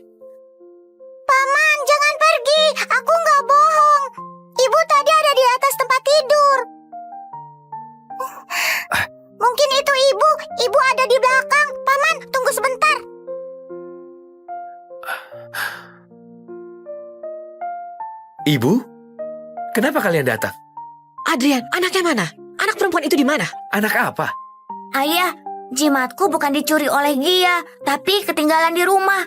Paman, jangan pergi. Aku nggak bohong. Ibu tadi ada di atas tempat tidur. Mungkin itu ibu. Ibu ada di belakang. Paman, tunggu sebentar. Ibu? Kenapa kalian datang? Adrian, anaknya mana? Anak perempuan itu di mana? Anak apa? Ayah, jimatku bukan dicuri oleh Gia, tapi ketinggalan di rumah.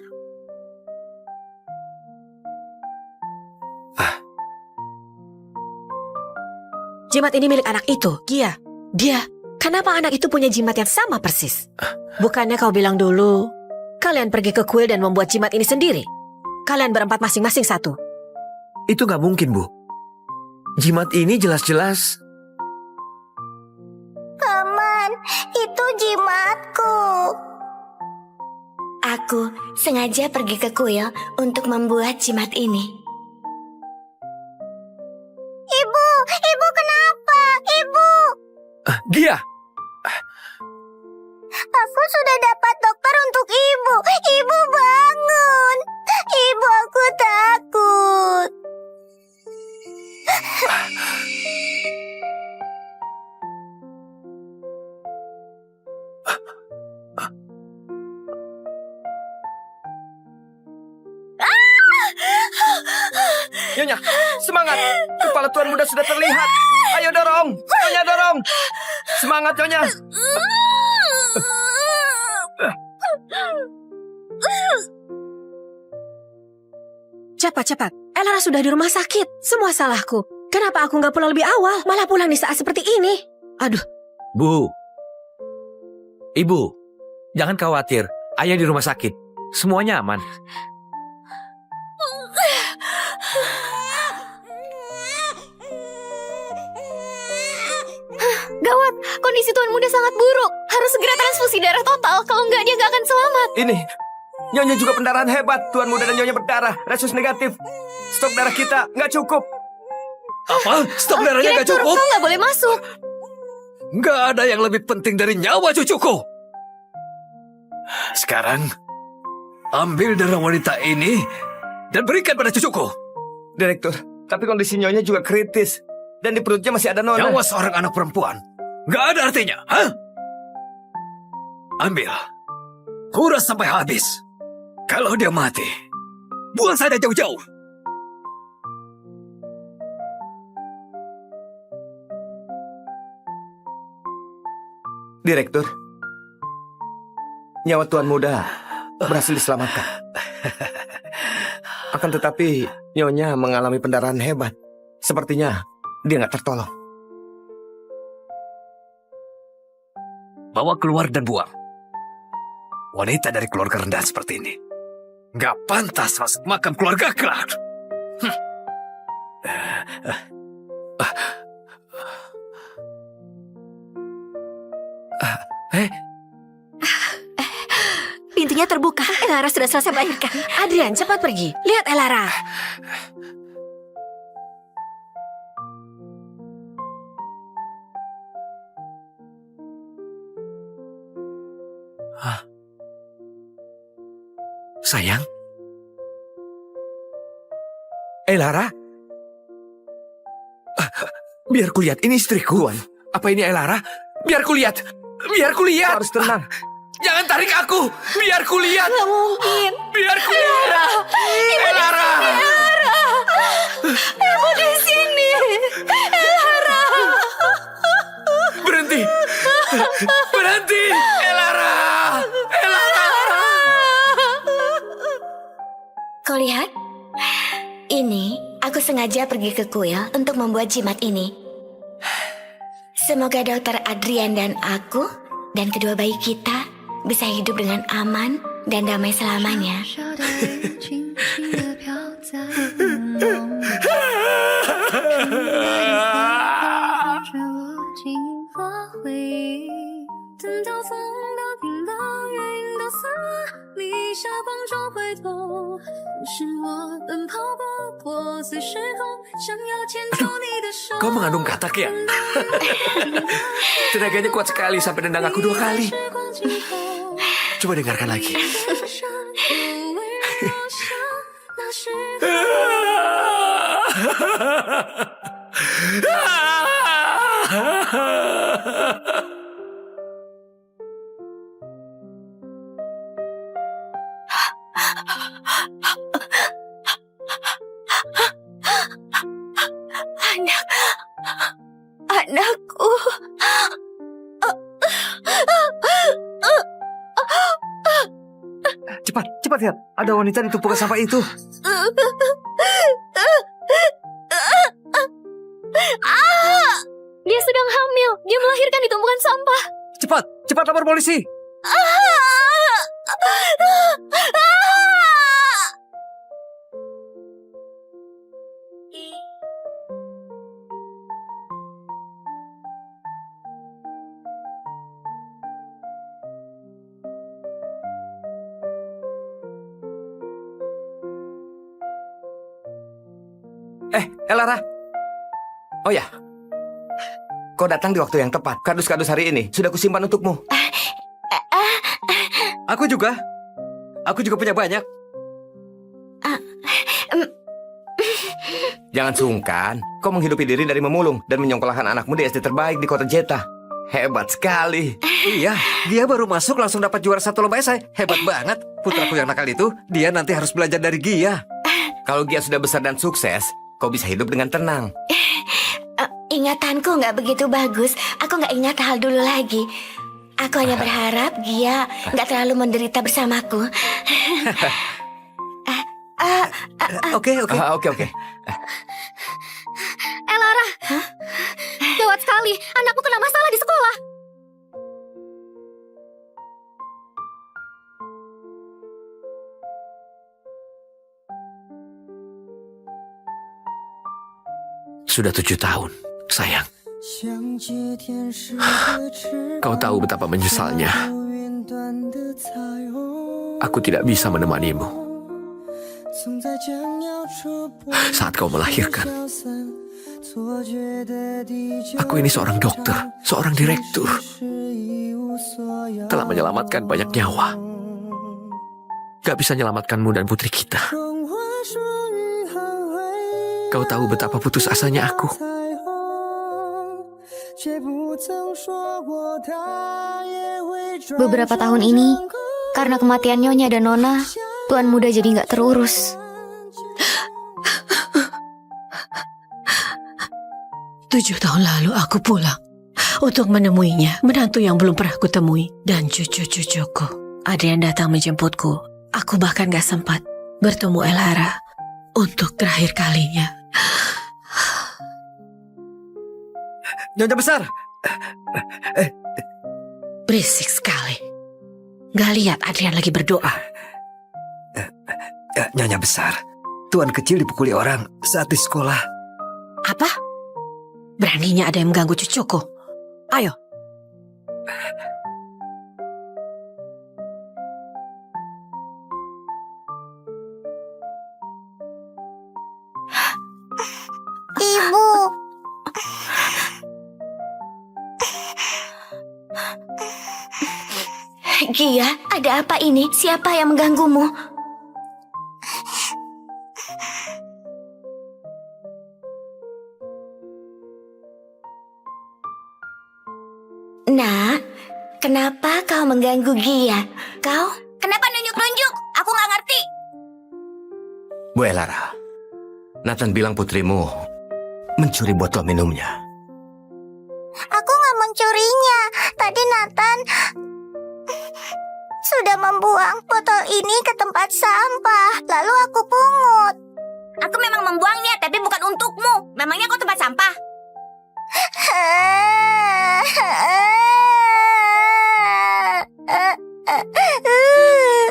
Jimat ini milik anak itu, Gia. Dia, kenapa anak itu punya jimat yang sama persis? Bukannya kau bilang dulu, kalian pergi ke kuil dan membuat jimat ini sendiri? Kalian berempat masing-masing satu. Itu nggak mungkin, Bu. Jimat ini jelas-jelas... Paman, itu jimatku. Aku sengaja pergi ke kuil untuk membuat jimat ini. Ibu kenapa? Ibu, Gia! aku sudah dapat dokter untuk ibu. Ibu bangun. Ibu, aku takut. Nyonya, semangat. Kepala Tuan Muda sudah terlihat. Ayo dorong. Nyonya dorong. Semangat, Nyonya. Cepat. Elara sudah di rumah sakit. Semua salahku. Kenapa aku nggak pulang lebih awal? Malah pulang di saat seperti ini. Aduh, Bu. Ibu, jangan khawatir. Ayah di rumah sakit. Semuanya aman. Gawat, kondisi Tuan Muda sangat buruk. Harus segera transfusi darah total, kalau nggak dia nggak akan selamat. Ini, Nyonya juga pendarahan hebat. Tuan Muda dan Nyonya berdarah. Resus negatif. Stok darah kita nggak cukup. Apa? Stok darahnya nggak Direktur, cukup? kau nggak boleh masuk. Nggak ada yang lebih penting dari nyawa cucuku. Sekarang, ambil darah wanita ini dan berikan pada cucuku. Direktur, tapi kondisi Nyonya juga kritis. Dan di perutnya masih ada nona. Nyawa seorang anak perempuan nggak ada artinya, hah? Ambil. Kuras sampai habis. Kalau dia mati, buang saja jauh-jauh. Direktur, nyawa Tuan Muda berhasil diselamatkan. Akan tetapi, Nyonya mengalami pendarahan hebat. Sepertinya dia nggak tertolong. Bawa keluar dan buang. Wanita dari keluarga rendah seperti ini nggak pantas masuk makam keluarga Clark. Pintunya terbuka. Elara sudah selesai melahirkan. Adrian, cepat pergi. Lihat Elara. Sayang. Elara? Biar kulihat, ini istriku. Apa ini Elara? Biar kulihat. Biar kulihat. Harus tenang. Jangan tarik aku. Biar kulihat. Gak mungkin. Biar kulihat. Elara. Ibu di sini. Elara. Berhenti. Berhenti. Elara. Elara. Kau lihat? Ini aku sengaja pergi ke kuil untuk membuat jimat ini. Semoga dokter Adrian dan aku dan kedua bayi kita bisa hidup dengan aman dan damai selamanya. Kau mengandung katak ya? Tenaganya kuat sekali sampai nendang aku 2 kali. Coba dengarkan lagi. Anakku. Cepat, cepat lihat. Ada wanita di tumpukan sampah itu. Dia sedang hamil. Dia melahirkan di tumpukan sampah. Cepat, cepat lapor polisi. Lara. Oh ya, kau datang di waktu yang tepat. Kardus-kardus hari ini sudah kusimpan untukmu. Aku juga punya banyak. Jangan sungkan, kau menghidupi diri dari memulung dan menyekolahkan anakmu di SD terbaik di kota Jeta. Hebat sekali. Iya, dia baru masuk langsung dapat juara 1 lomba esai. Hebat banget. Putraku yang nakal itu, dia nanti harus belajar dari Gia. Kalau Gia sudah besar dan sukses, kau bisa hidup dengan tenang. Ingatanku nggak begitu bagus. Aku nggak ingat hal dulu lagi. Aku hanya berharap Gia nggak terlalu menderita bersamaku. Oke. Lara. Gawat sekali. Anakku kena masalah di sekolah. Sudah 7 tahun, sayang. Kau tahu betapa menyesalnya. Aku tidak bisa menemanimu saat kau melahirkan. Aku ini seorang dokter, seorang direktur, telah menyelamatkan banyak nyawa. Gak bisa menyelamatkanmu dan putri kita. Kau tahu betapa putus asanya aku. Beberapa tahun ini, karena kematian Nyonya dan Nona, Tuan Muda jadi nggak terurus. 7 tahun lalu aku pulang untuk menemuinya, menantu yang belum pernah kutemui, dan cucu-cucuku. Ada yang datang menjemputku. Aku bahkan gak sempat bertemu Elara untuk terakhir kalinya. Nyonya besar. Berisik sekali. Gak lihat Adrian lagi berdoa. Nyonya besar, Tuan kecil dipukuli orang saat di sekolah. Apa? Beraninya ada yang mengganggu cucuku. Ayo. Ibu. Gia, ada apa ini? Siapa yang mengganggumu? Nak, kenapa kau mengganggu Gia? Kau? Kenapa nunjuk-nunjuk? Aku nggak ngerti. Bu Elara, Nathan bilang putrimu mencuri botol minumnya. Aku nggak mencurinya. Tadi Nathan sudah membuang botol ini ke tempat sampah. Lalu aku pungut. Aku memang membuangnya, tapi bukan untukmu. Memangnya kau tempat sampah?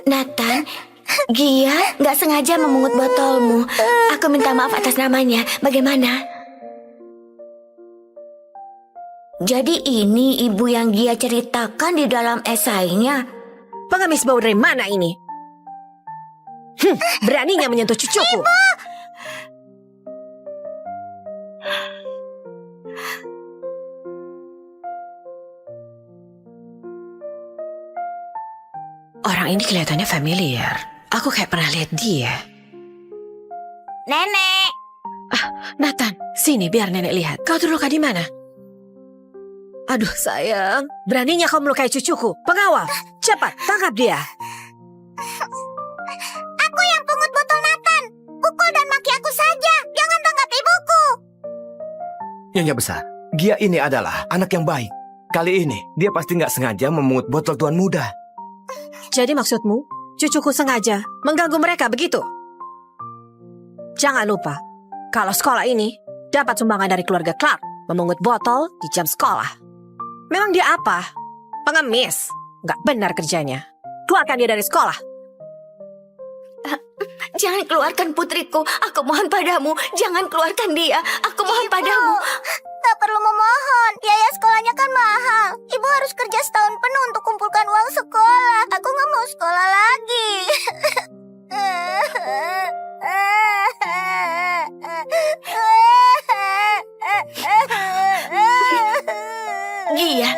Nathan, Gia nggak sengaja memungut botolmu. Aku minta maaf atas namanya. Bagaimana? Jadi ini ibu yang Gia ceritakan di dalam esainya. Pengemis bau dari mana ini? Beraninya menyentuh cucuku. Orang ini kelihatannya familiar. Aku kayak pernah lihat dia. Nenek, Nathan, sini biar nenek lihat. Kau terluka di mana? Aduh sayang, beraninya kau melukai cucuku. Pengawal, cepat tangkap dia. aku yang pungut botol Nathan. Pukul dan maki aku saja. Jangan tangkap ibuku. Nyonya besar, Gia ini adalah anak yang baik. Kali ini, dia pasti nggak sengaja memungut botol tuan muda. Jadi maksudmu, cucuku sengaja mengganggu mereka begitu? Jangan lupa, kalau sekolah ini dapat sumbangan dari keluarga Clark memungut botol di jam sekolah. Memang dia apa? Pengemis. Nggak benar kerjanya. Keluarkan dia dari sekolah. Jangan keluarkan putriku. Aku mohon padamu. Jangan keluarkan dia. Aku mohon padamu. Tak perlu memohon. Biaya sekolahnya kan mahal. Ibu harus kerja setahun penuh untuk kumpulkan uang sekolah. Aku nggak mau sekolah lagi. Gia,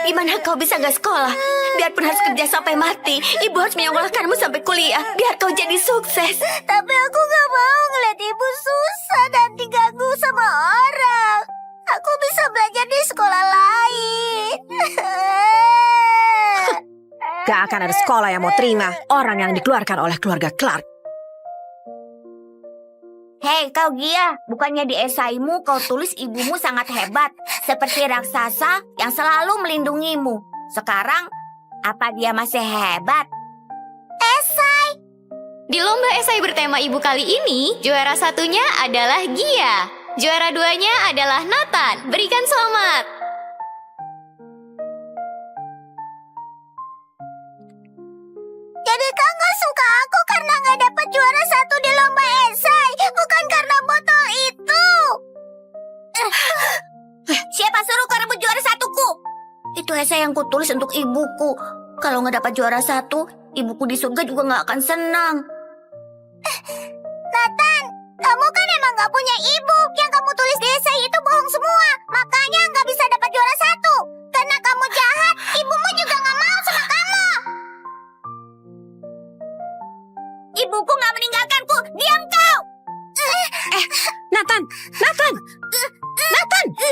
gimana kau bisa gak sekolah? Biarpun harus kerja sampai mati, ibu harus menyekolahkanmu sampai kuliah. Biar kau jadi sukses. Tapi aku nggak mau ngeliat ibu susah dan diganggu sama orang. Aku bisa belajar di sekolah lain. Gak akan ada sekolah yang mau terima orang yang dikeluarkan oleh keluarga Clark. Hei kau Gia, bukannya di esaimu kau tulis ibumu sangat hebat, seperti raksasa yang selalu melindungimu. Sekarang, apa dia masih hebat? Esai! Di lomba esai bertema ibu kali ini, juara satunya adalah Gia. Juara duanya adalah Nathan. Berikan selamat. Jadi kau nggak suka aku karena nggak dapat juara satu di lomba esai, bukan karena botol itu. Siapa suruh kau rebut juara satuku? Itu esai yang kutulis untuk ibuku. Kalau nggak dapat juara satu, ibuku di surga juga nggak akan senang. Nathan, kamu kan emang nggak punya ibu. Yang kamu tulis di esai itu bohong semua. Makanya nggak bisa dapat juara satu. Karena kamu jahat, ibumu juga nggak mau sama kamu. Ibuku nggak meninggalkanku. Diam kau. Nathan!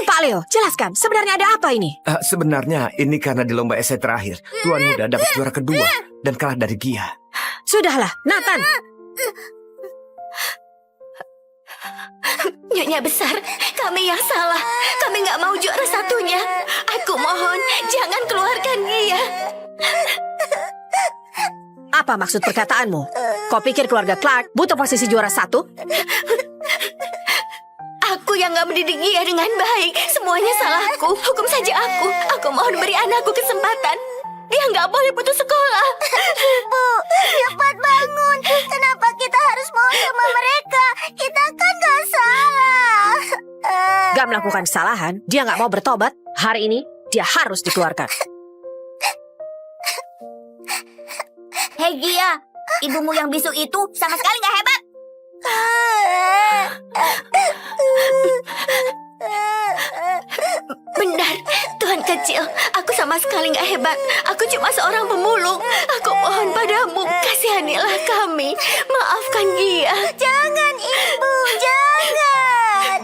Pak Leo, jelaskan sebenarnya ada apa ini? Sebenarnya ini karena di lomba esai terakhir, tuan muda dapat juara kedua dan kalah dari Gia. Sudahlah, Nathan. Nyonya besar, kami yang salah. Kami nggak mau juara satunya. Aku mohon, jangan keluarkan dia. Apa maksud perkataanmu? Kau pikir keluarga Clark butuh posisi juara satu? Aku yang nggak mendidik dia dengan baik. Semuanya salahku. Hukum saja aku. Aku mohon beri anakku kesempatan. Dia nggak boleh putus sekolah. Bu, cepat bangun. Kenapa kita harus mau sama mereka? Kita kan gak salah. Gak melakukan kesalahan, dia gak mau bertobat. Hari ini, dia harus dikeluarkan. Hei Gia, ibumu yang bisu itu sama sekali gak hebat. Benar, Tuhan kecil. Aku sama sekali nggak hebat. Aku cuma seorang pemulung. Aku mohon padamu, kasihanilah kami. Maafkan dia. Jangan ibu, jangan.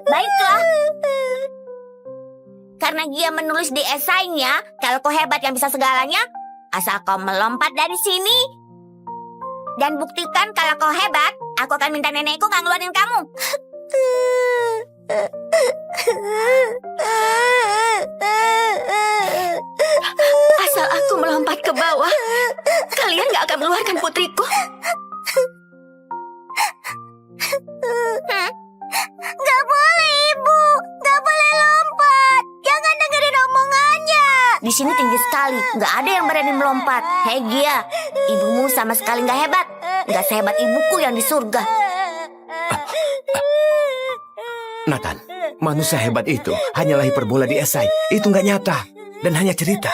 Baiklah. Karena Gia menulis di esainya, kalau kau hebat yang bisa segalanya, asal kau melompat dari sini dan buktikan kalau kau hebat, aku akan minta nenekku nggak ngeluarin kamu. Asal aku melompat ke bawah, kalian nggak akan mengeluarkan putriku. Gak boleh ibu, gak boleh lompat. Jangan dengerin omongannya. Di sini tinggi sekali, gak ada yang berani melompat. Hei Gia, ibumu sama sekali gak hebat. Gak sehebat ibuku yang di surga. Nathan, manusia hebat itu hanyalah hiperbola di esai. Itu nggak nyata. dan hanya cerita.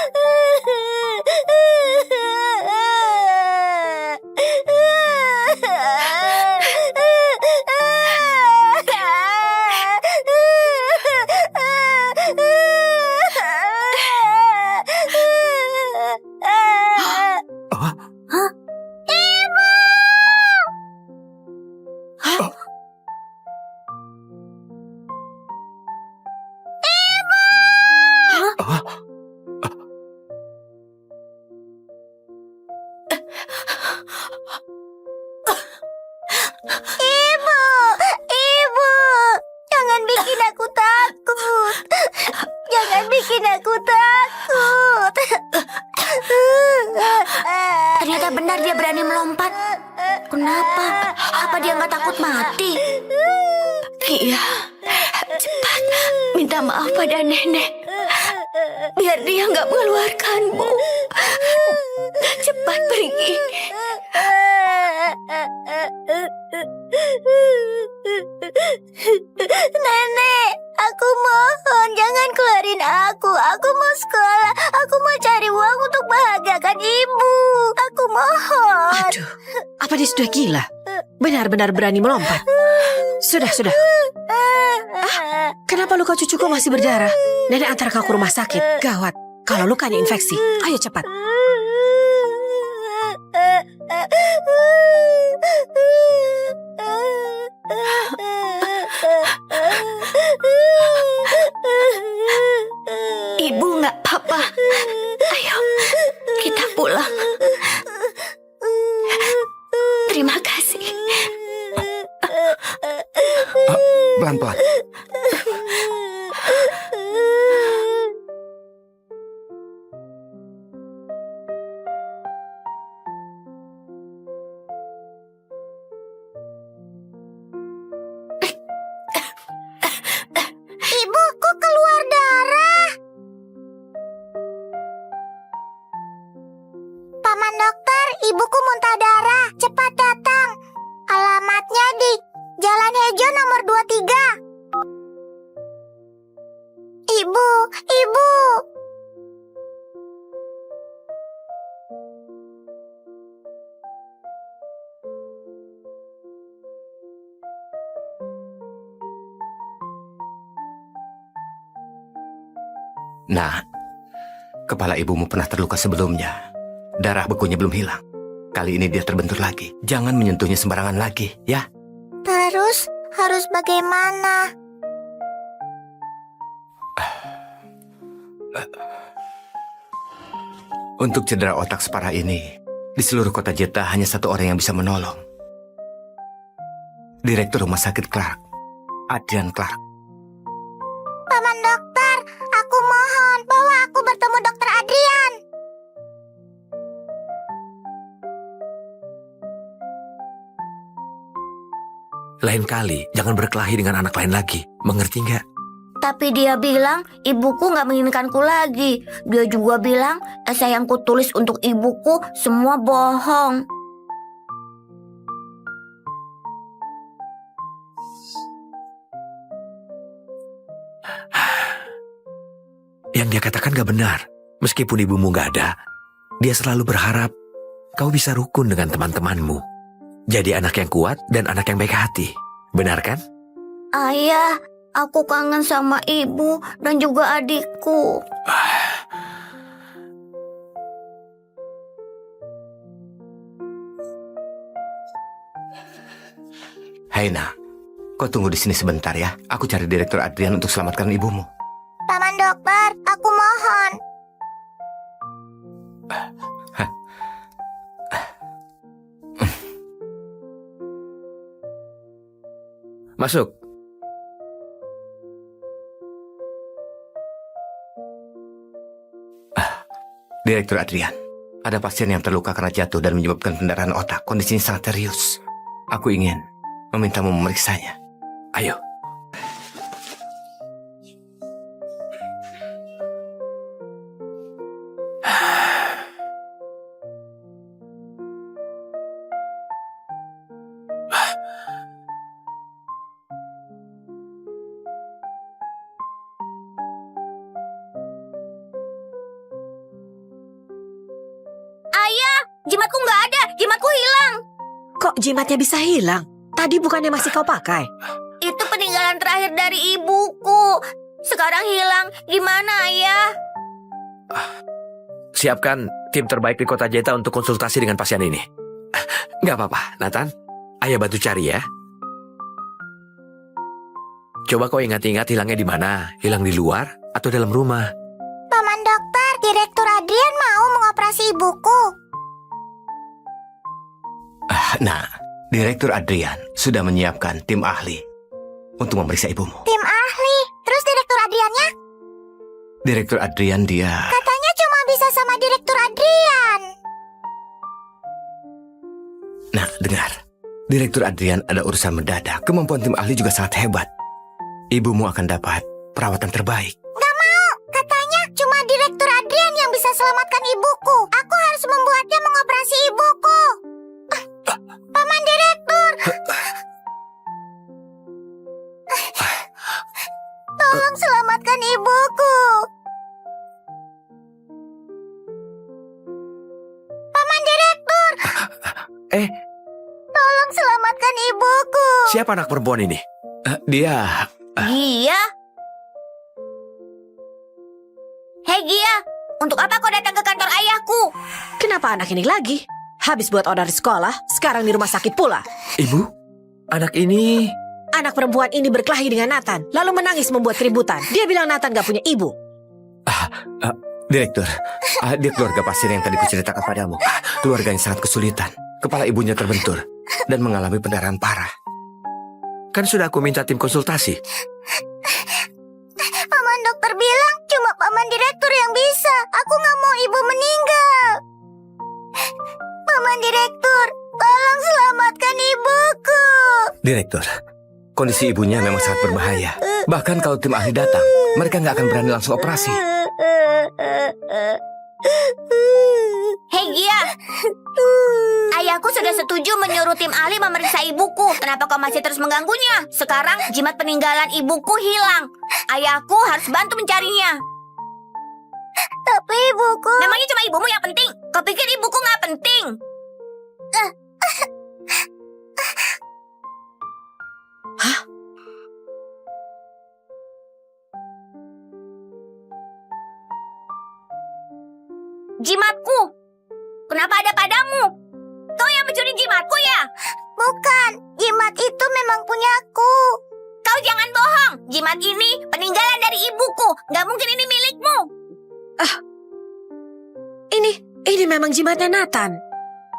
Ibu, ibu, jangan bikin aku takut. Jangan bikin aku takut. Ternyata benar dia berani melompat. Kenapa? Apa dia nggak takut mati? Kia, cepat minta maaf pada nenek. Biar dia nggak mengeluarkanmu. Cepat pergi. Nenek, aku mohon jangan keluarin aku. Aku mau sekolah. Aku mau cari uang untuk bahagiakan ibu. Aku mohon. Aduh, apa dia sudah gila? Benar-benar berani melompat. Sudah. Kenapa luka cucuku masih berdarah? Nenek antar kau ke rumah sakit. Gawat, kalau lukanya infeksi. Ayo cepat. Ibu nggak apa-apa. Ayo, kita pulang. Terima kasih. Pelan-pelan. Ibuku keluar darah. Paman dokter, ibuku muntah darah. Cepat datang. Alamatnya di Jalan Hejo nomor 23. Ibu, ibu. Nah, kepala ibumu pernah terluka sebelumnya. Darah bekunya belum hilang. Kali ini dia terbentur lagi. Jangan menyentuhnya sembarangan lagi, ya. Terus harus bagaimana? Untuk cedera otak separah ini, di seluruh kota Jeta hanya satu orang yang bisa menolong. Direktur Rumah Sakit Clark, Adrian Clark. Paman dokter, aku mohon bawa aku bertemu dokter Adrian. Lain kali, jangan berkelahi dengan anak lain lagi. Mengerti nggak? Tapi dia bilang ibuku nggak menginginkanku lagi. Dia juga bilang esai yang kutulis untuk ibuku semua bohong. Yang dia katakan gak benar. Meskipun ibumu gak ada, dia selalu berharap kau bisa rukun dengan teman-temanmu. Jadi anak yang kuat dan anak yang baik hati. Benar kan? Ayah, aku kangen sama ibu dan juga adikku. Haina, kau tunggu di sini sebentar ya. Aku cari Direktur Adrian untuk selamatkan ibumu. Paman dokter, aku mohon. Masuk. Direktur Adrian, ada pasien yang terluka karena jatuh dan menyebabkan pendarahan otak. Kondisinya sangat serius. Aku ingin memintamu memeriksanya. Ayo. Jimatku nggak ada. Jimatku hilang. Kok jimatnya bisa hilang? Tadi bukannya masih kau pakai? Itu peninggalan terakhir dari ibuku. Sekarang hilang. Gimana, Ayah? Siapkan tim terbaik di kota Jeta untuk konsultasi dengan pasien ini. Nggak apa-apa, Nathan. Ayah bantu cari ya. Coba kau ingat-ingat hilangnya di mana? Hilang di luar atau dalam rumah? Paman dokter, Direktur Adrian mau mengoperasi ibuku. Nah, Direktur Adrian sudah menyiapkan tim ahli untuk memeriksa ibumu. Tim ahli. Terus Direktur Adriannya? Direktur Adrian dia... Katanya cuma bisa sama Direktur Adrian. Nah, dengar. Direktur Adrian ada urusan mendadak. Kemampuan tim ahli juga sangat hebat. Ibumu akan dapat perawatan terbaik. Gak mau. Katanya cuma Direktur Adrian yang bisa selamatkan ibuku. Aku harus membuatnya mengoperasi ibuku. Paman Direktur. Tolong selamatkan ibuku. Paman Direktur. Tolong selamatkan ibuku. Siapa anak perempuan ini? Dia... Gia? Hei Gia, untuk apa kau datang ke kantor ayahku? Kenapa anak ini lagi? Habis buat order di sekolah, sekarang di rumah sakit pula. Ibu? Anak ini... Anak perempuan ini berkelahi dengan Nathan, lalu menangis membuat keributan. Dia bilang Nathan gak punya ibu. Direktur, dia keluarga pasien yang tadi kuceritakan padamu. Keluarganya sangat kesulitan. Kepala ibunya terbentur dan mengalami pendarahan parah. Kan sudah aku minta tim konsultasi. Paman dokter bilang cuma paman direktur yang bisa. Aku nggak mau ibu meninggal. Paman direktur, tolong selamatkan ibuku. Direktur, kondisi ibunya memang sangat berbahaya. Bahkan kalau tim ahli datang, mereka nggak akan berani langsung operasi. Hei Gia, ayahku sudah setuju menyuruh tim ahli memeriksa ibuku. Kenapa kau masih terus mengganggunya? Sekarang jimat peninggalan ibuku hilang. Ayahku harus bantu mencarinya. Tapi ibuku... Memangnya cuma ibumu yang penting? Kau pikir ibuku nggak penting? Jimatku. Kenapa ada padamu? Kau yang mencuri jimatku ya? Bukan, jimat itu memang punyaku. Kau jangan bohong. Jimat ini peninggalan dari ibuku. Gak mungkin ini milikmu. Ini memang jimatnya Nathan.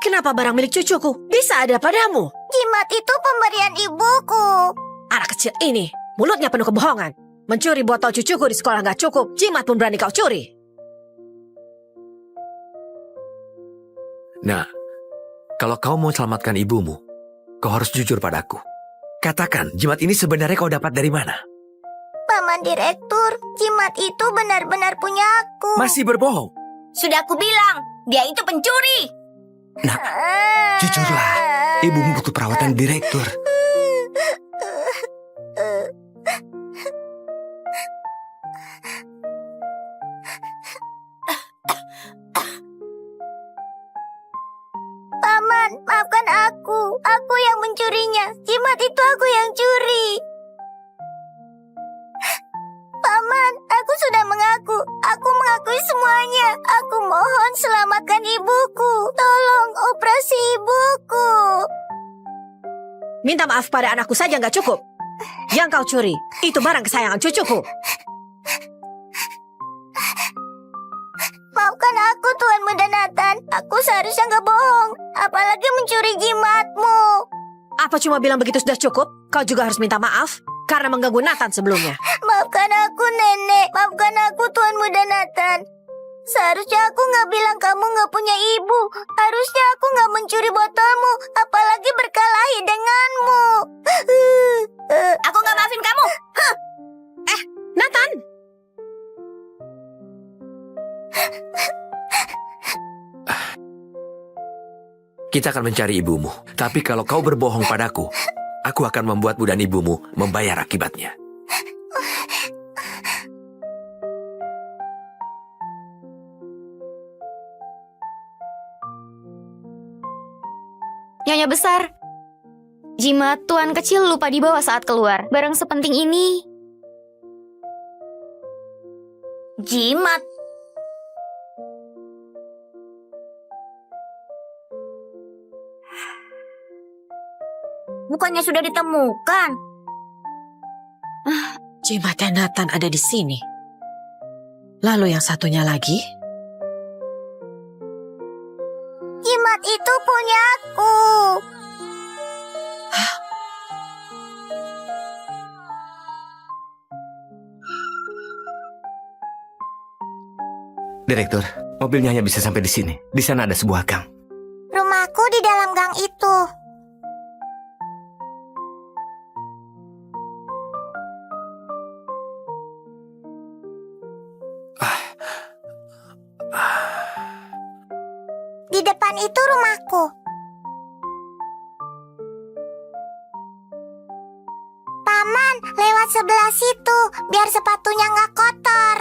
Kenapa barang milik cucuku bisa ada padamu? Jimat itu pemberian ibuku. Anak kecil ini, mulutnya penuh kebohongan. Mencuri botol cucuku di sekolah gak cukup, jimat pun berani kau curi. Nah, kalau kau mau selamatkan ibumu, kau harus jujur padaku. Katakan, jimat ini sebenarnya kau dapat dari mana? Paman direktur, jimat itu benar-benar punya aku. Masih berbohong? Sudah aku bilang, dia itu pencuri. Nah, jujurlah. Ibumu butuh perawatan direktur. Paman, maafkan aku. Aku yang mencurinya. Jimat itu aku yang curi. Paman, aku sudah mengaku. Aku mengakui semuanya. Aku mohon selamatkan ibuku. Tolong operasi ibuku. Minta maaf pada anakku saja gak cukup. Yang kau curi, itu barang kesayangan cucuku. Maafkan aku, Tuan Muda Nathan. Aku seharusnya gak bohong. Apalagi mencuri jimatmu. Apa cuma bilang begitu sudah cukup? Kau juga harus minta maaf karena mengganggu Nathan sebelumnya. Maafkan aku, Nenek. Maafkan aku, Tuan Muda Nathan. Seharusnya aku gak bilang kamu gak punya ibu. Harusnya aku gak mencuri botolmu. Apalagi berkelahi denganmu. Aku gak maafin kamu. Nathan! Kita akan mencari ibumu. Tapi kalau kau berbohong padaku, aku akan membuatmu dan ibumu membayar akibatnya. Nyonya besar, jimat tuan kecil lupa dibawa saat keluar. Barang sepenting ini. Jimat. Bukannya sudah ditemukan? Jimatnya Nathan ada di sini. Lalu yang satunya lagi? Jimat itu punyaku. Direktur, mobilnya hanya bisa sampai di sini. Di sana ada sebuah gang. Rumahku di dalam gang itu. Di depan itu rumahku. Paman, lewat sebelah situ, biar sepatunya nggak kotor.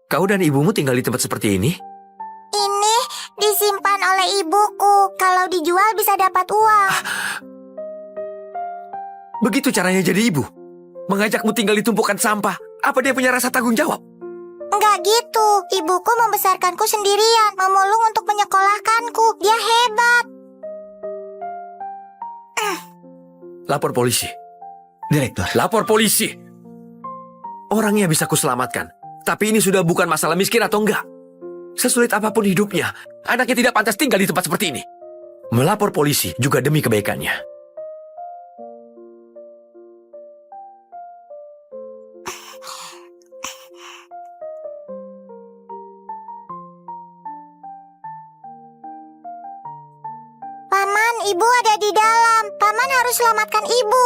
Kau dan ibumu tinggal di tempat seperti ini? Ini disimpan oleh ibuku. Kalau dijual bisa dapat uang. Begitu caranya jadi ibu? Mengajakmu tinggal di tumpukan sampah? Apa dia punya rasa tanggung jawab? Enggak gitu. Ibuku membesarkanku sendirian, memulung untuk menyekolahkanku. Dia hebat. Lapor polisi. Direktur, Lapor polisi. Orangnya bisa kuselamatkan. Tapi ini sudah bukan masalah miskin atau enggak. Sesulit apapun hidupnya, anaknya tidak pantas tinggal di tempat seperti ini. Melapor polisi juga demi kebaikannya. Paman, ibu ada di dalam. Paman harus selamatkan ibu.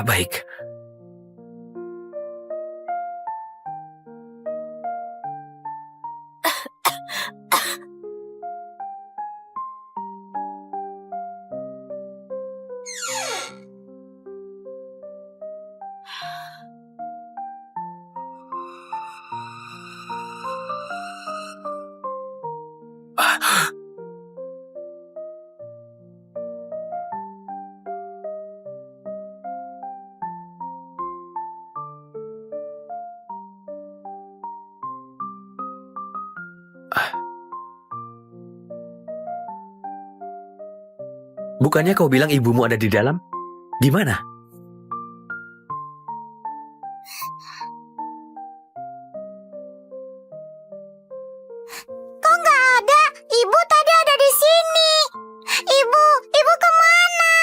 Baik. Bukannya kau bilang ibumu ada di dalam? Di mana? Kok nggak ada? Ibu tadi ada di sini. Ibu kemana?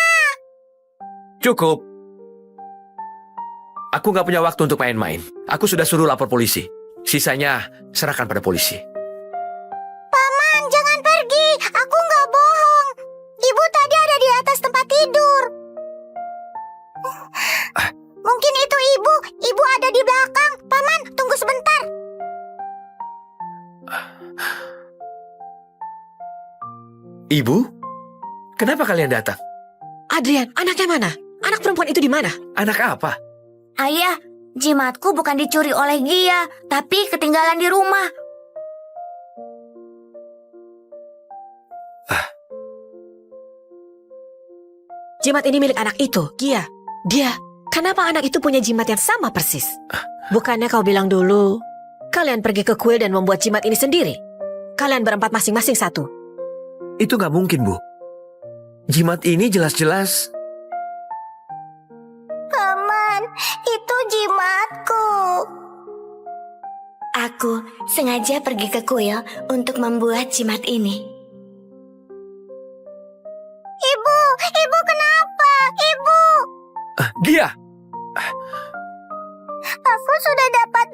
Cukup. Aku nggak punya waktu untuk main-main. Aku sudah suruh lapor polisi. Sisanya serahkan pada polisi. Paman, jangan pergi. Aku nggak bohong. Ibu tadi ada di atas tempat tidur. Mungkin itu ibu. Ibu ada di belakang. Paman, tunggu sebentar. Ibu? Kenapa kalian datang? Adrian, anaknya mana? Anak perempuan itu di mana? Anak apa? Ayah, jimatku bukan dicuri oleh Gia, tapi ketinggalan di rumah. Jimat ini milik anak itu, Gia. Dia, kenapa anak itu punya jimat yang sama persis? Bukannya kau bilang dulu, kalian pergi ke kuil dan membuat jimat ini sendiri? Kalian berempat masing-masing satu. Itu nggak mungkin, Bu. Jimat ini jelas-jelas... Paman, itu jimatku. Aku sengaja pergi ke kuil untuk membuat jimat ini. Ibu kenapa? Ibu, Gia! aku sudah dapat